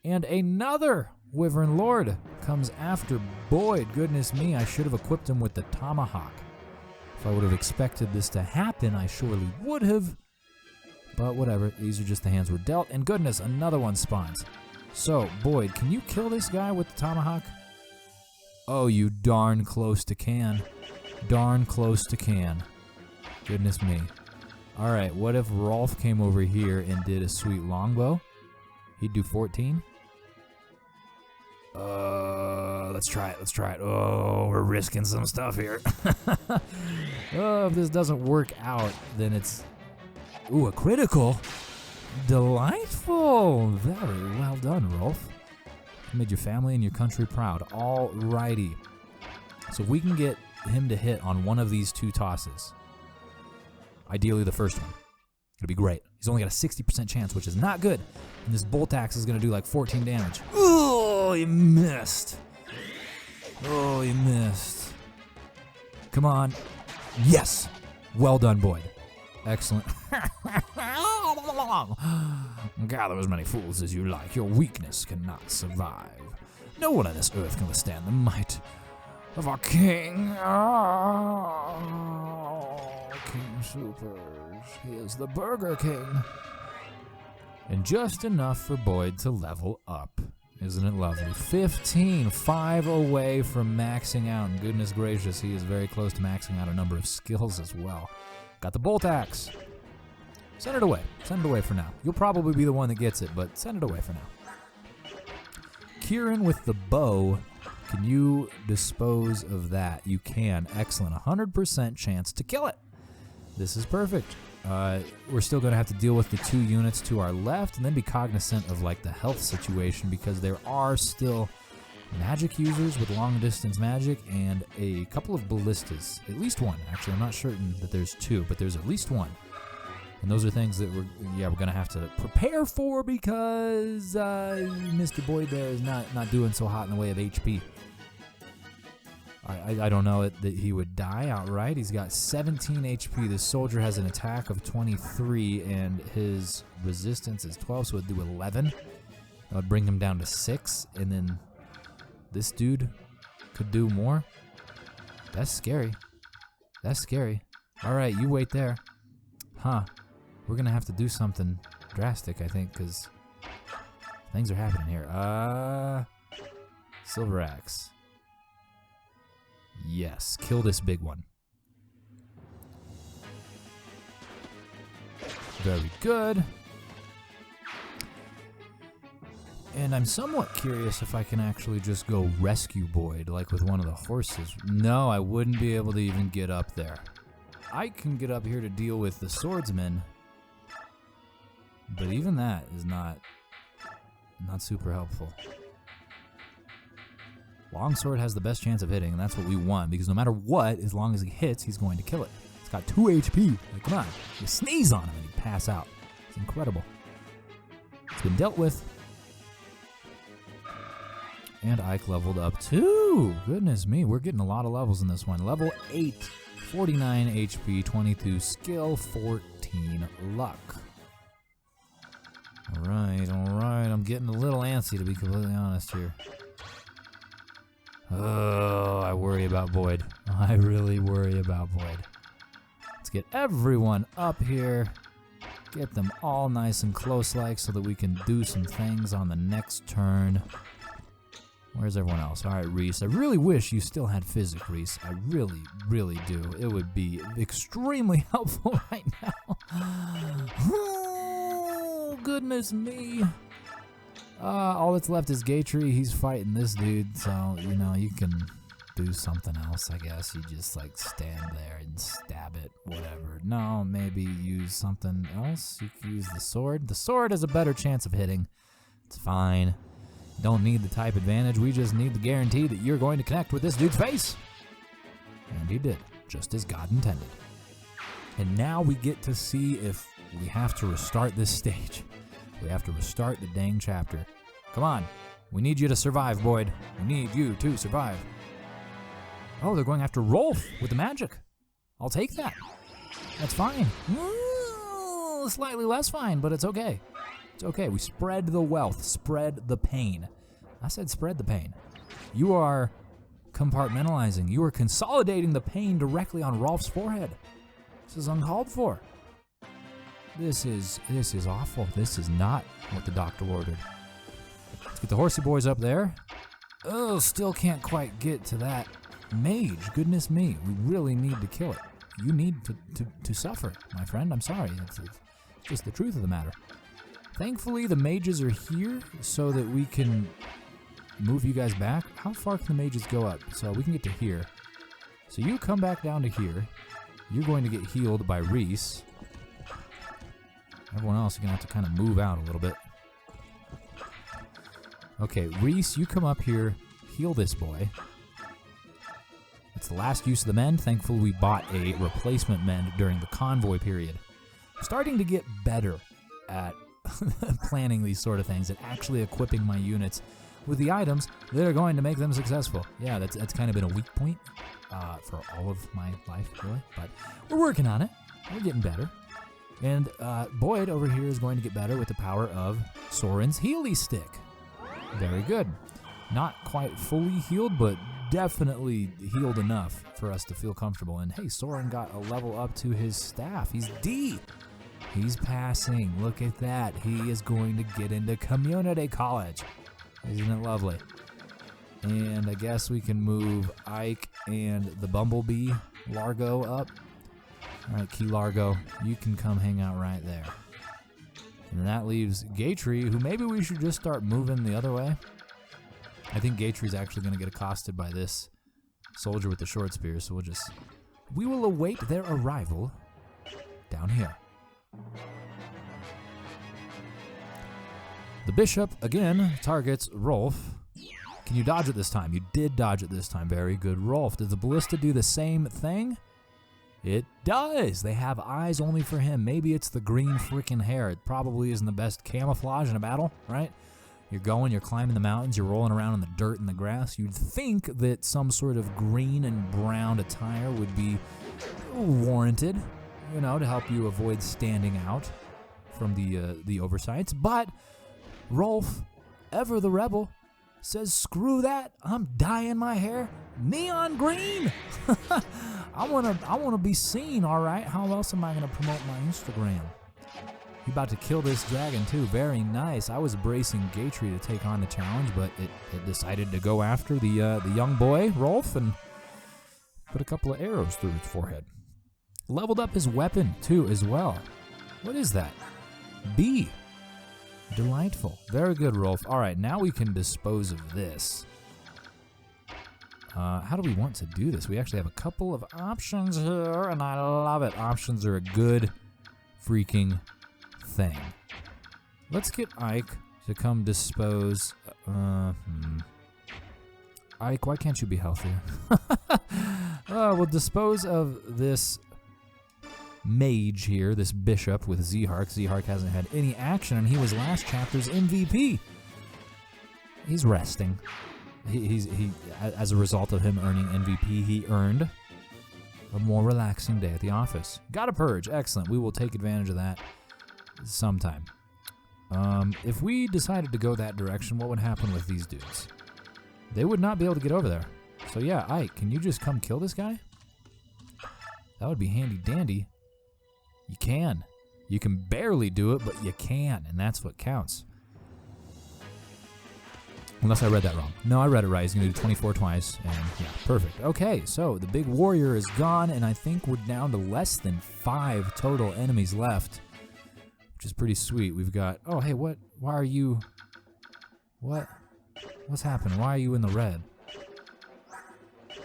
And another Wyvern Lord comes after Boyd. Goodness me, I should have equipped him with the Tomahawk. If I would have expected this to happen, I surely would have. But whatever, these are just the hands we're dealt. And goodness, another one spawns. So, Boyd, can you kill this guy with the Tomahawk? Oh, you darn close to can. Darn close to can. Goodness me. All right, what if Rolf came over here and did a sweet longbow? He'd do 14. Let's try it. Oh, we're risking some stuff here. Oh, if this doesn't work out, then it's... Ooh, a critical. Delightful. Very well done, Rolf. You made your family and your country proud. All righty. So if we can get him to hit on one of these two tosses, ideally the first one, it'll be great. He's only got a 60% chance, which is not good. And this bolt axe is going to do like 14 damage. Oh, you missed. Oh, you missed. Come on. Yes. Well done, Boyd. Excellent. Gather as many fools as you like. Your weakness cannot survive. No one on this earth can withstand the might of our king. King Supers. He is the Burger King. And just enough for Boyd to level up. Isn't it lovely? 15, 5 away from maxing out. And goodness gracious, he is very close to maxing out a number of skills as well. Got the bolt axe. Send it away. Send it away for now. You'll probably be the one that gets it, but send it away for now. Kieran with the bow. Can you dispose of that? You can. Excellent. 100% chance to kill it. This is perfect. We're still going to have to deal with the 2 units to our left and then be cognizant of like the health situation because there are still magic users with long distance magic and a couple of ballistas. At least one, actually. I'm not certain that there's 2, but there's at least one. And those are things that we're going to have to prepare for because Mr. Boyd there is not doing so hot in the way of HP. I don't know that he would die outright. He's got 17 HP. This soldier has an attack of 23, and his resistance is 12, so it would do 11. That would bring him down to 6, and then this dude could do more. That's scary. That's scary. All right, you wait there. Huh. We're going to have to do something drastic, I think, because things are happening here. Silver Axe. Yes, kill this big one. Very good. And I'm somewhat curious if I can actually just go rescue Boyd, like with one of the horses. No, I wouldn't be able to even get up there. I can get up here to deal with the swordsman, but even that is not super helpful. Longsword has the best chance of hitting, and that's what we want, because no matter what, as long as he hits, he's going to kill it. It's got 2 HP. Like, come on. You sneeze on him and he'd pass out. It's incredible. It's been dealt with. And Ike leveled up too. Goodness me, we're getting a lot of levels in this one. Level 8, 49 HP, 22 skill, 14 luck. All right. Alright, I'm getting a little antsy, to be completely honest here. Oh, I worry about Boyd. I really worry about Boyd. Let's get everyone up here. Get them all nice and close-like so that we can do some things on the next turn. Where's everyone else? All right, Reese. I really wish you still had Physic, Reese. I really, really do. It would be extremely helpful right now. Oh, goodness me. All that's left is Gatry. He's fighting this dude, so, you know, you can do something else, I guess. You just, like, stand there and stab it, whatever. No, maybe use something else. You can use the sword. The sword has a better chance of hitting. It's fine. Don't need the type advantage. We just need the guarantee that you're going to connect with this dude's face. And he did, just as God intended. And now we get to see if we have to restart this stage. We have to restart the dang chapter. Come on. We need you to survive, Boyd. We need you to survive. Oh, they're going after Rolf with the magic. I'll take that. That's fine. Slightly less fine, but it's okay. It's okay. We spread the wealth. Spread the pain. I said spread the pain. You are compartmentalizing. You are consolidating the pain directly on Rolf's forehead. This is uncalled for. This is awful. This is not what the doctor ordered. Let's get the horsey boys up there. Oh, still can't quite get to that mage. Goodness me. We really need to kill it. You need to suffer, my friend. I'm sorry. It's just the truth of the matter. Thankfully, the mages are here so that we can move you guys back. How far can the mages go up? So we can get to here. So you come back down to here. You're going to get healed by Reese. Everyone else, you're going to have to kind of move out a little bit. Okay, Reese, you come up here, heal this boy. It's the last use of the mend. Thankfully, we bought a replacement mend during the convoy period. I'm starting to get better at planning these sort of things and actually equipping my units with the items that are going to make them successful. Yeah, that's kind of been a weak point for all of my life, really. But we're working on it. We're getting better. And Boyd over here is going to get better with the power of Soren's Healy Stick. Very good. Not quite fully healed, but definitely healed enough for us to feel comfortable. And hey, Soren got a level up to his staff. He's D. He's passing. Look at that. He is going to get into community college. Isn't it lovely? And I guess we can move Ike and the Bumblebee Largo up. All right, Key Largo, you can come hang out right there. And that leaves Gatry, who maybe we should just start moving the other way. I think Gatry's actually going to get accosted by this soldier with the short spear, so we will await their arrival down here. The bishop, again, targets Rolf. Can you dodge it this time? You did dodge it this time. Very good, Rolf. Does the ballista do the same thing? It does. They have eyes only for him. Maybe it's the green freaking hair. It probably isn't the best camouflage in a battle, right? You're climbing the mountains, you're rolling around in the dirt and the grass. You'd think that some sort of green and brown attire would be warranted, you know, to help you avoid standing out from the oversights. But Rolf, ever the rebel, says, screw that. I'm dyeing my hair neon green. I wanna be seen, all right? How else am I gonna promote my Instagram? He's about to kill this dragon too. Very nice. I was bracing Gatry to take on the challenge, but it decided to go after the young boy, Rolf, and put a couple of arrows through his forehead. Leveled up his weapon too as well. What is that? B. Delightful. Very good, Rolf. All right, now we can dispose of this. How do we want to do this? We actually have a couple of options here, and I love it. Options are a good freaking thing. Let's get Ike to come dispose. Ike, why can't you be healthier? We'll dispose of this mage here, this bishop with Zehark. Zehark hasn't had any action, and he was last chapter's MVP. He's resting. He as a result of him earning MVP, he earned a more relaxing day at the office. Got a purge. Excellent. We will take advantage of that sometime. If we decided to go that direction, what would happen with these dudes? They would not be able to get over there. So yeah, Ike, can you just come kill this guy? That would be handy dandy. You can. You can barely do it, but you can, and that's what counts. Unless I read that wrong. No, I read it right. He's going to do 24 twice, and yeah, perfect. Okay, so the big warrior is gone, and I think we're down to less than 5 total enemies left, which is pretty sweet. We've got, oh, hey, what? Why are you, what? What's happened? Why are you in the red?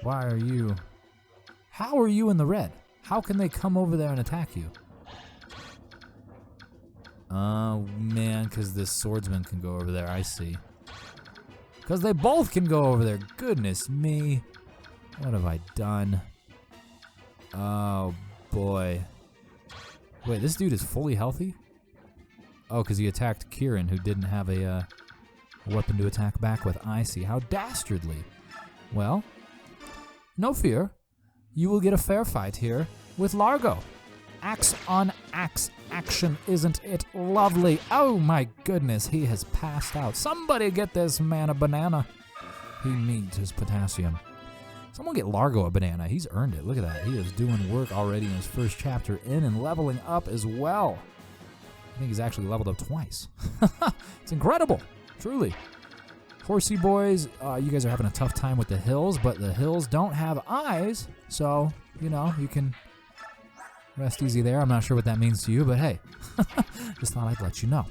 Why are you, how are you in the red? How can they come over there and attack you? Oh, man, because this swordsman can go over there, I see. Because they both can go over there. Goodness me. What have I done? Oh, boy. Wait, this dude is fully healthy? Oh, because he attacked Kieran, who didn't have a weapon to attack back with. I see. How dastardly. Well, no fear. You will get a fair fight here with Largo. Axe on axe action, isn't it lovely? Oh my goodness, he has passed out. Somebody get this man a banana. He needs his potassium. Someone get Largo a banana. He's earned it. Look at that. He is doing work already in his first chapter in and leveling up as well. I think he's actually leveled up twice. It's incredible, truly. Horsey boys, you guys are having a tough time with the hills, but the hills don't have eyes, so, you know, you can rest easy there. I'm not sure what that means to you, but hey, just thought I'd let you know.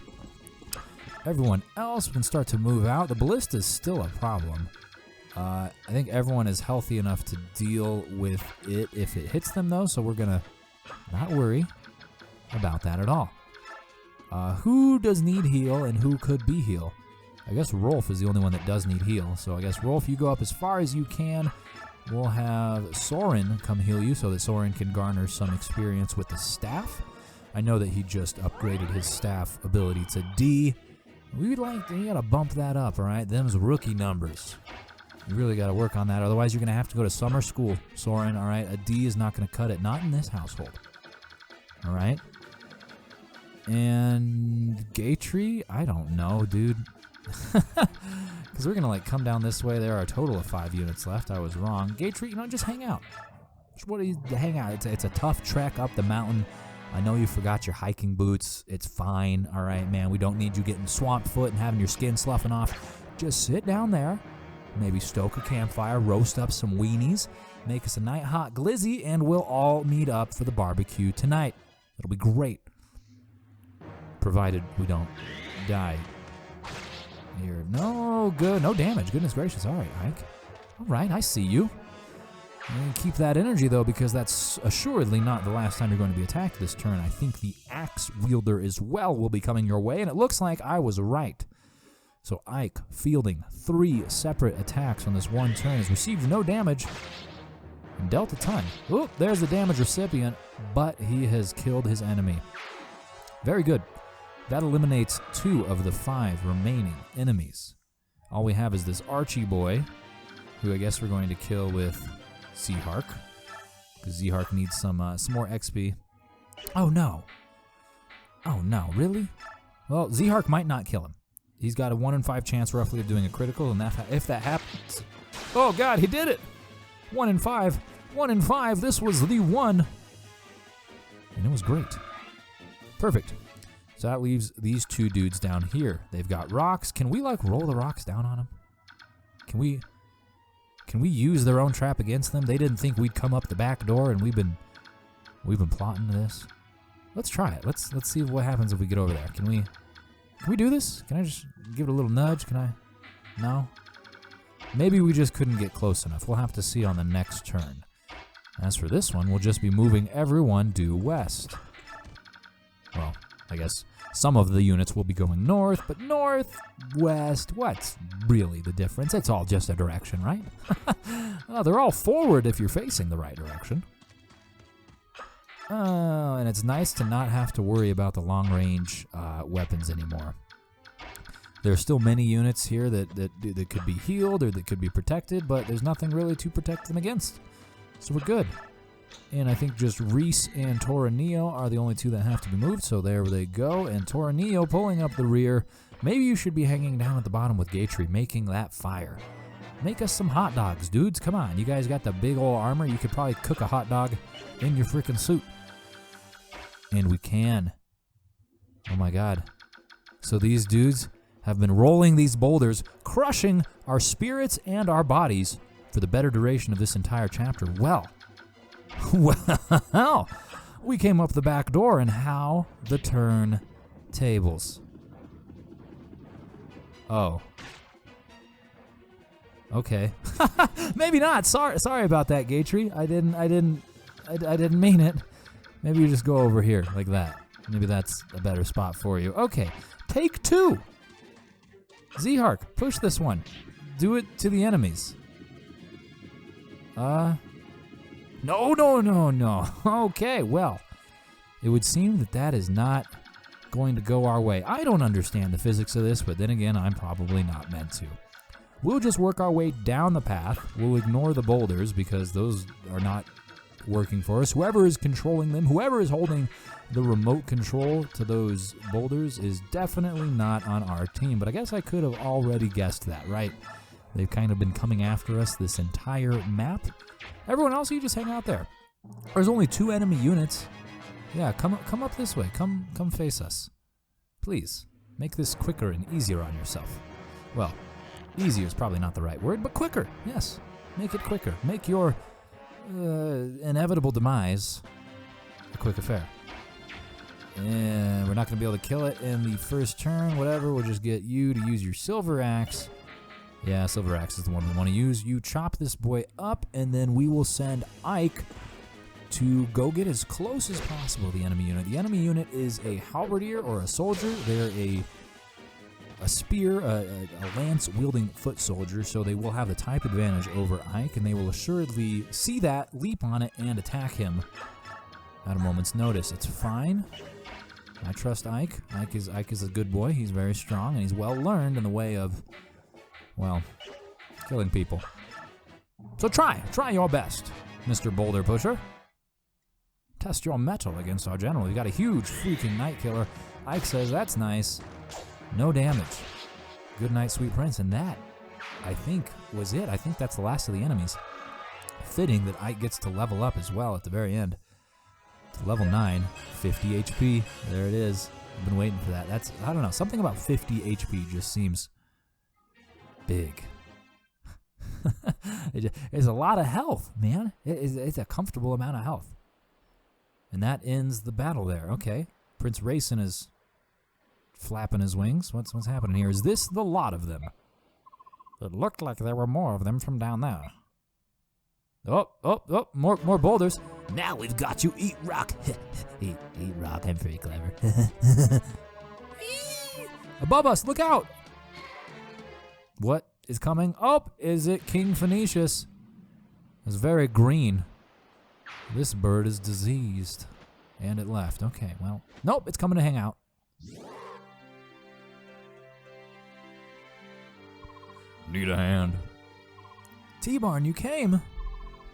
Everyone else can start to move out. The ballista is still a problem. I think everyone is healthy enough to deal with it if it hits them, though, so we're going to not worry about that at all. Who does need heal and who could be heal? I guess Rolf is the only one that does need heal, so I guess Rolf, you go up as far as you can. We'll have Soren come heal you so that Soren can garner some experience with the staff. I know that he just upgraded his staff ability to D. You gotta bump that up, all right? Them's rookie numbers. You really gotta work on that, otherwise you're gonna have to go to summer school, Soren, all right? A D is not gonna cut it, not in this household, all right? And Gaytree? I don't know, dude. Because we're going to, like, come down this way. There are a total of 5 units left. I was wrong. Gaytree, you know, just hang out. Just what do you hang out? It's a tough trek up the mountain. I know you forgot your hiking boots. It's fine. All right, man. We don't need you getting swamp foot and having your skin sloughing off. Just sit down there. Maybe stoke a campfire. Roast up some weenies. Make us a night hot glizzy. And we'll all meet up for the barbecue tonight. It'll be great. Provided we don't die. Here. No, good. No damage. Goodness gracious. All right, Ike. All right, I see you. And keep that energy, though, because that's assuredly not the last time you're going to be attacked this turn. I think the axe wielder as well will be coming your way, and it looks like I was right. So Ike, fielding 3 separate attacks on this one turn, has received no damage and dealt a ton. Oop, there's the damage recipient, but he has killed his enemy. Very good. That eliminates 2 of the 5 remaining enemies. All we have is this Archie boy, who I guess we're going to kill with Zehark, because Zehark needs some more XP. Oh no! Oh no! Really? Well, Zehark might not kill him. He's got a 1 in 5 chance, roughly, of doing a critical, and if that happens, oh god, he did it! 1 in 5. 1 in 5. This was the one, and it was great. Perfect. So that leaves these 2 dudes down here. They've got rocks. Can we, like, roll the rocks down on them? Can we use their own trap against them? They didn't think we'd come up the back door, and we've been plotting this. Let's try it. Let's see what happens if we get over there. Can we do this? Can I just give it a little nudge? Can I? No? Maybe we just couldn't get close enough. We'll have to see on the next turn. As for this one, we'll just be moving everyone due west. Well, I guess some of the units will be going north, but north, west, what's really the difference? It's all just a direction, right? They're all forward if you're facing the right direction. And it's nice to not have to worry about the long-range weapons anymore. There are still many units here that could be healed or that could be protected, but there's nothing really to protect them against. So we're good. And I think just Reese and Toranio are the only two that have to be moved, so there they go. And Toranio pulling up the rear. Maybe you should be hanging down at the bottom with Gatry, making that fire. Make us some hot dogs, dudes. Come on, you guys got the big old armor. You could probably cook a hot dog in your freaking suit. And we can. Oh my god. So these dudes have been rolling these boulders, crushing our spirits and our bodies for the better duration of this entire chapter. Well, we came up the back door, and how the turn tables. Oh. Okay. Maybe not. Sorry about that, Gatry. I didn't mean it. Maybe you just go over here like that. Maybe that's a better spot for you. Okay. Take 2. Z-Hark, push this one. Do it to the enemies. No. Okay, well, it would seem that is not going to go our way. I don't understand the physics of this, but then again, I'm probably not meant to. We'll just work our way down the path. We'll ignore the boulders because those are not working for us. Whoever is controlling them, whoever is holding the remote control to those boulders is definitely not on our team. But I guess I could have already guessed that, right? They've kind of been coming after us this entire map. Everyone else, you just hang out there. There's only 2 enemy units. Yeah, come up this way. Come face us. Please, make this quicker and easier on yourself. Well, easier is probably not the right word, but quicker. Yes, make it quicker. Make your inevitable demise a quick affair. And we're not going to be able to kill it in the first turn. Whatever, we'll just get you to use your silver axe. Yeah, silver axe is the one we want to use. You chop this boy up, and then we will send Ike to go get as close as possible to the enemy unit. The enemy unit is a halberdier or a soldier. They're a spear, a lance-wielding foot soldier, so they will have the type advantage over Ike, and they will assuredly see that, leap on it, and attack him at a moment's notice. It's fine. I trust Ike. Ike is a good boy. He's very strong, and he's well learned in the way of, well, killing people. So try your best, Mr. Boulder Pusher. Test your mettle against our general. You got a huge freaking Night Killer. Ike says, that's nice. No damage. Good night, sweet prince. And that, I think, was it. I think that's the last of the enemies. Fitting that Ike gets to level up as well at the very end. To level 9, 50 HP. There it is. I've been waiting for that. That's, I don't know, something about 50 HP just seems big. It's a lot of health, man. It's a comfortable amount of health. And that ends the battle there. Okay. Prince Rayson is flapping his wings. What's happening here? Is this the lot of them? It looked like there were more of them from down there. Oh, more boulders. Now we've got you. Eat rock. eat rock. I'm very clever. Above us, look out. What is coming? Oh, is it King Phoenicius? It's very green. This bird is diseased. And it left. Okay, well. Nope, it's coming to hang out. Need a hand. T-Barn, you came.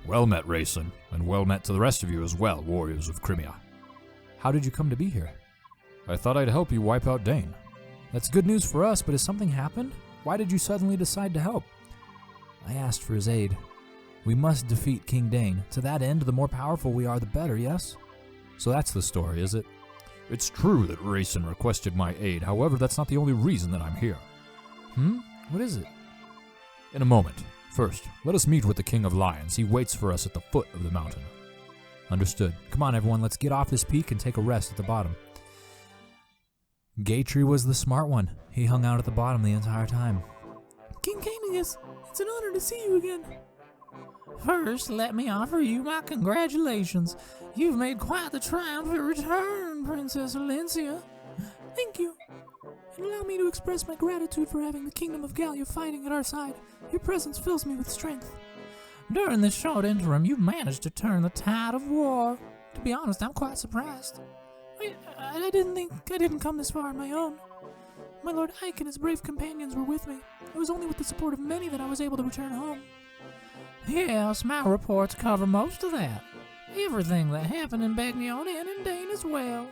Well met, Rayson, and well met to the rest of you as well, warriors of Crimea. How did you come to be here? I thought I'd help you wipe out Dane. That's good news for us, but has something happened? Why did you suddenly decide to help? I asked for his aid. We must defeat King Dane. To that end, the more powerful we are, the better, yes? So that's the story, is it? It's true that Rayson requested my aid, however, that's not the only reason that I'm here. What is it? In a moment. First, let us meet with the King of Lions. He waits for us at the foot of the mountain. Understood. Come on, everyone, let's get off this peak and take a rest at the bottom. Gatry was the smart one. He hung out at the bottom the entire time. King Caningus, it's an honor to see you again. First, let me offer you my congratulations. You've made quite the triumphant return, Princess Valencia. Thank you. And allow me to express my gratitude for having the Kingdom of Gallia fighting at our side. Your presence fills me with strength. During this short interim, you've managed to turn the tide of war. To be honest, I'm quite surprised. I didn't come this far on my own. My Lord Ike and his brave companions were with me. It was only with the support of many that I was able to return home. Yes, my reports cover most of that. everything that happened in Bagnion and in Dane as well.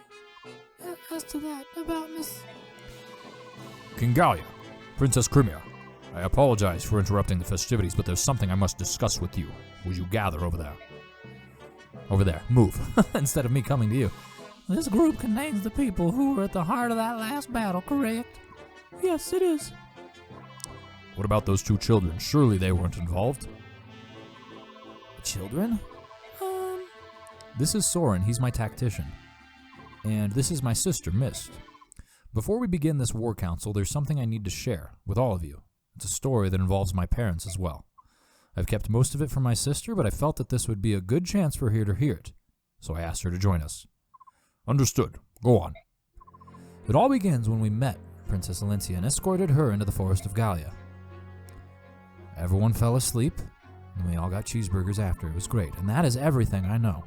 As to that, about Miss... King Gallia, Princess Crimea, I apologize for interrupting the festivities, but there's something I must discuss with you. Would you gather over there? Over there. Move. Instead of me coming to you. This group contains the people who were at the heart of that last battle, correct? Yes, it is. What about those 2 children? Surely they weren't involved? Children? This is Soren, he's my tactician. And this is my sister, Mist. Before we begin this war council, there's something I need to share with all of you. It's a story that involves my parents as well. I've kept most of it from my sister, but I felt that this would be a good chance for her to hear it, so I asked her to join us. Understood. Go on. It all begins when we met Princess Alencia and escorted her into the forest of Gallia. Everyone fell asleep, and we all got cheeseburgers after. It was great, and that is everything I know.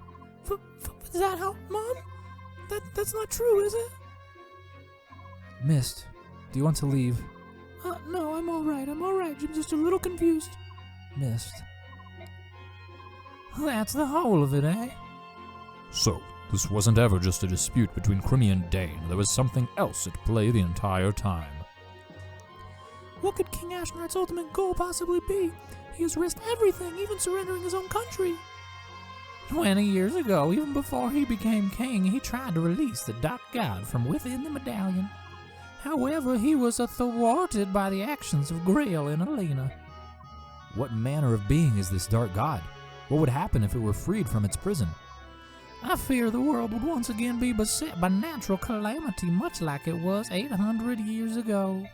Is that how, Mom? That's not true, is it? Mist, do you want to leave? No, I'm all right. I'm just a little confused. Mist. That's the whole of it, eh? So, this wasn't ever just a dispute between Crimea and Dane. There was something else at play the entire time. What could King Ashnar's ultimate goal possibly be? He has risked everything, even surrendering his own country. 20 years ago, even before he became king, he tried to release the Dark God from within the medallion. However, he was thwarted by the actions of Grail and Alena. What manner of being is this Dark God? What would happen if it were freed from its prison? I fear the world would once again be beset by natural calamity, much like it was 800 years ago.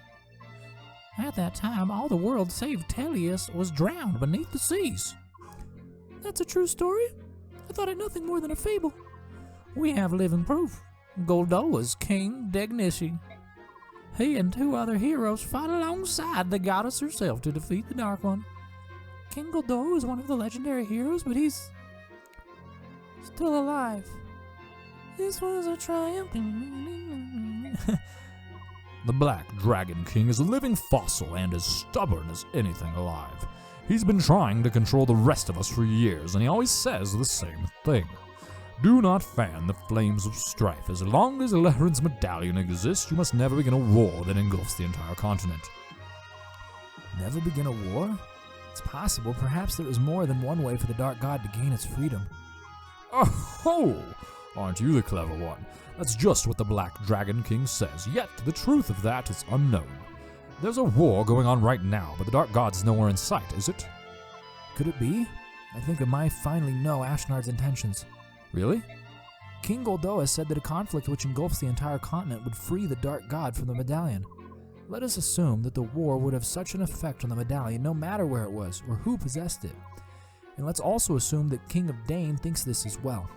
At that time, all the world save Tellius was drowned beneath the seas. That's a true story? I thought it nothing more than a fable. We have living proof. Goldoa's King Degnishi. He and 2 other heroes fought alongside the goddess herself to defeat the Dark One. King Goldoa is one of the legendary heroes, but he's still alive. This was a triumph. The Black Dragon King is a living fossil and as stubborn as anything alive. He's been trying to control the rest of us for years, and he always says the same thing. Do not fan the flames of strife. As long as Lehren's medallion exists, you must never begin a war that engulfs the entire continent. Never begin a war? It's possible. Perhaps there is more than one way for the Dark God to gain its freedom. Oh, aren't you the clever one? That's just what the Black Dragon King says, yet the truth of that is unknown. There's a war going on right now, but the Dark God's nowhere in sight, is it? Could it be? I think I might finally know Ashnard's intentions. Really? King Goldoa said that a conflict which engulfs the entire continent would free the Dark God from the medallion. Let us assume that the war would have such an effect on the medallion no matter where it was or who possessed it. And let's also assume that King of Dane thinks this as well.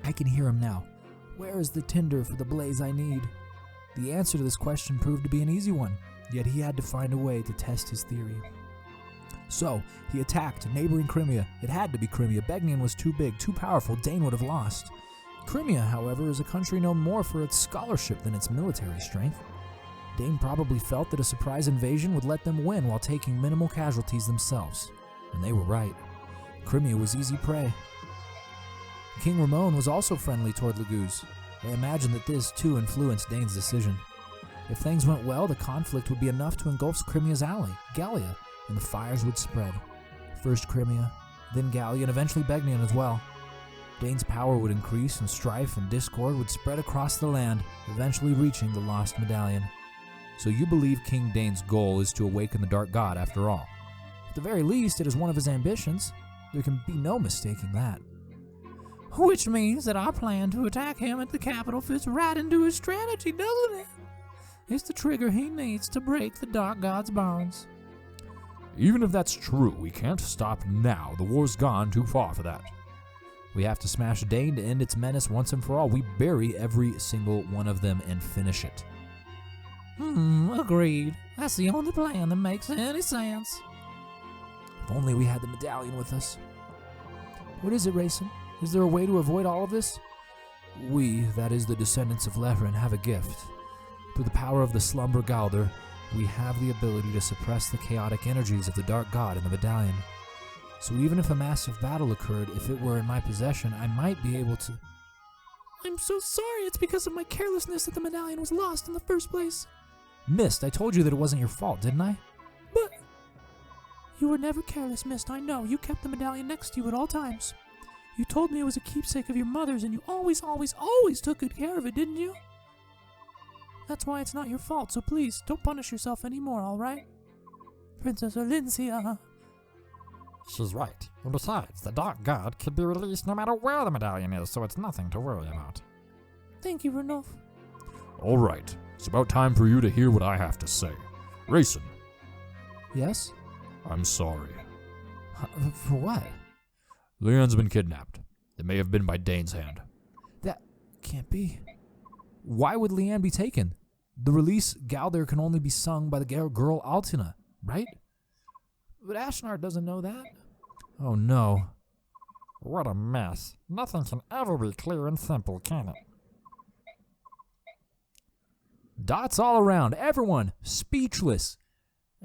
I can hear him now. Where is the tinder for the blaze I need? The answer to this question proved to be an easy one, yet he had to find a way to test his theory. So, he attacked neighboring Crimea. It had to be Crimea. Begnion was too big, too powerful. Dane would have lost. Crimea, however, is a country known more for its scholarship than its military strength. Dane probably felt that a surprise invasion would let them win while taking minimal casualties themselves. And they were right. Crimea was easy prey. King Ramon was also friendly toward Laguz. I imagine that this, too, influenced Dane's decision. If things went well, the conflict would be enough to engulf Crimea's ally, Gallia, and the fires would spread. First Crimea, then Gallia, and eventually Begnion as well. Dane's power would increase, and strife and discord would spread across the land, eventually reaching the lost medallion. So you believe King Dane's goal is to awaken the Dark God after all. At the very least, it is one of his ambitions. There can be no mistaking that. Which means that our plan to attack him at the capital fits right into his strategy, doesn't it? It's the trigger he needs to break the Dark God's bonds. Even if that's true, we can't stop now. The war's gone too far for that. We have to smash Dane to end its menace once and for all. We bury every single one of them and finish it. Agreed. That's the only plan that makes any sense. If only we had the medallion with us. What is it, Rayson? Is there a way to avoid all of this? We, that is the descendants of Lehren, have a gift. Through the power of the Slumber Galder, we have the ability to suppress the chaotic energies of the Dark God in the medallion. So even if a massive battle occurred, if it were in my possession, I might be able to... I'm so sorry. It's because of my carelessness that the medallion was lost in the first place. Mist, I told you that it wasn't your fault, didn't I? But you were never careless, Mist. I know. You kept the medallion next to you at all times. You told me it was a keepsake of your mother's, and you always, always, always took good care of it, didn't you? That's why it's not your fault, so please, don't punish yourself anymore, alright? Princess Alincia. She's right. And besides, the Dark God could be released no matter where the medallion is, so it's nothing to worry about. Thank you, Renolf. All right, it's about time for you to hear what I have to say. Rayson, Yes? I'm sorry. For what? Leon's been kidnapped. It may have been by Dane's hand. That can't be. Why would Leanne be taken? The release Galder can only be sung by the girl Altina, right? But Ashnar doesn't know that. Oh no. What a mess. Nothing can ever be clear and simple, can it? Dots all around. Everyone speechless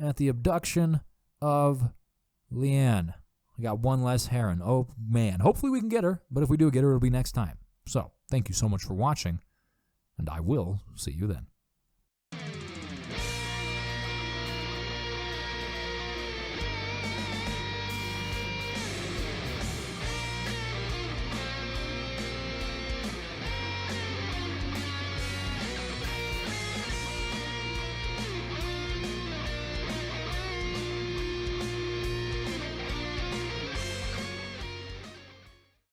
at the abduction of Leanne. We got one less Heron. Oh man. Hopefully we can get her, but if we do get her, it'll be next time. So, thank you so much for watching, and I will see you then.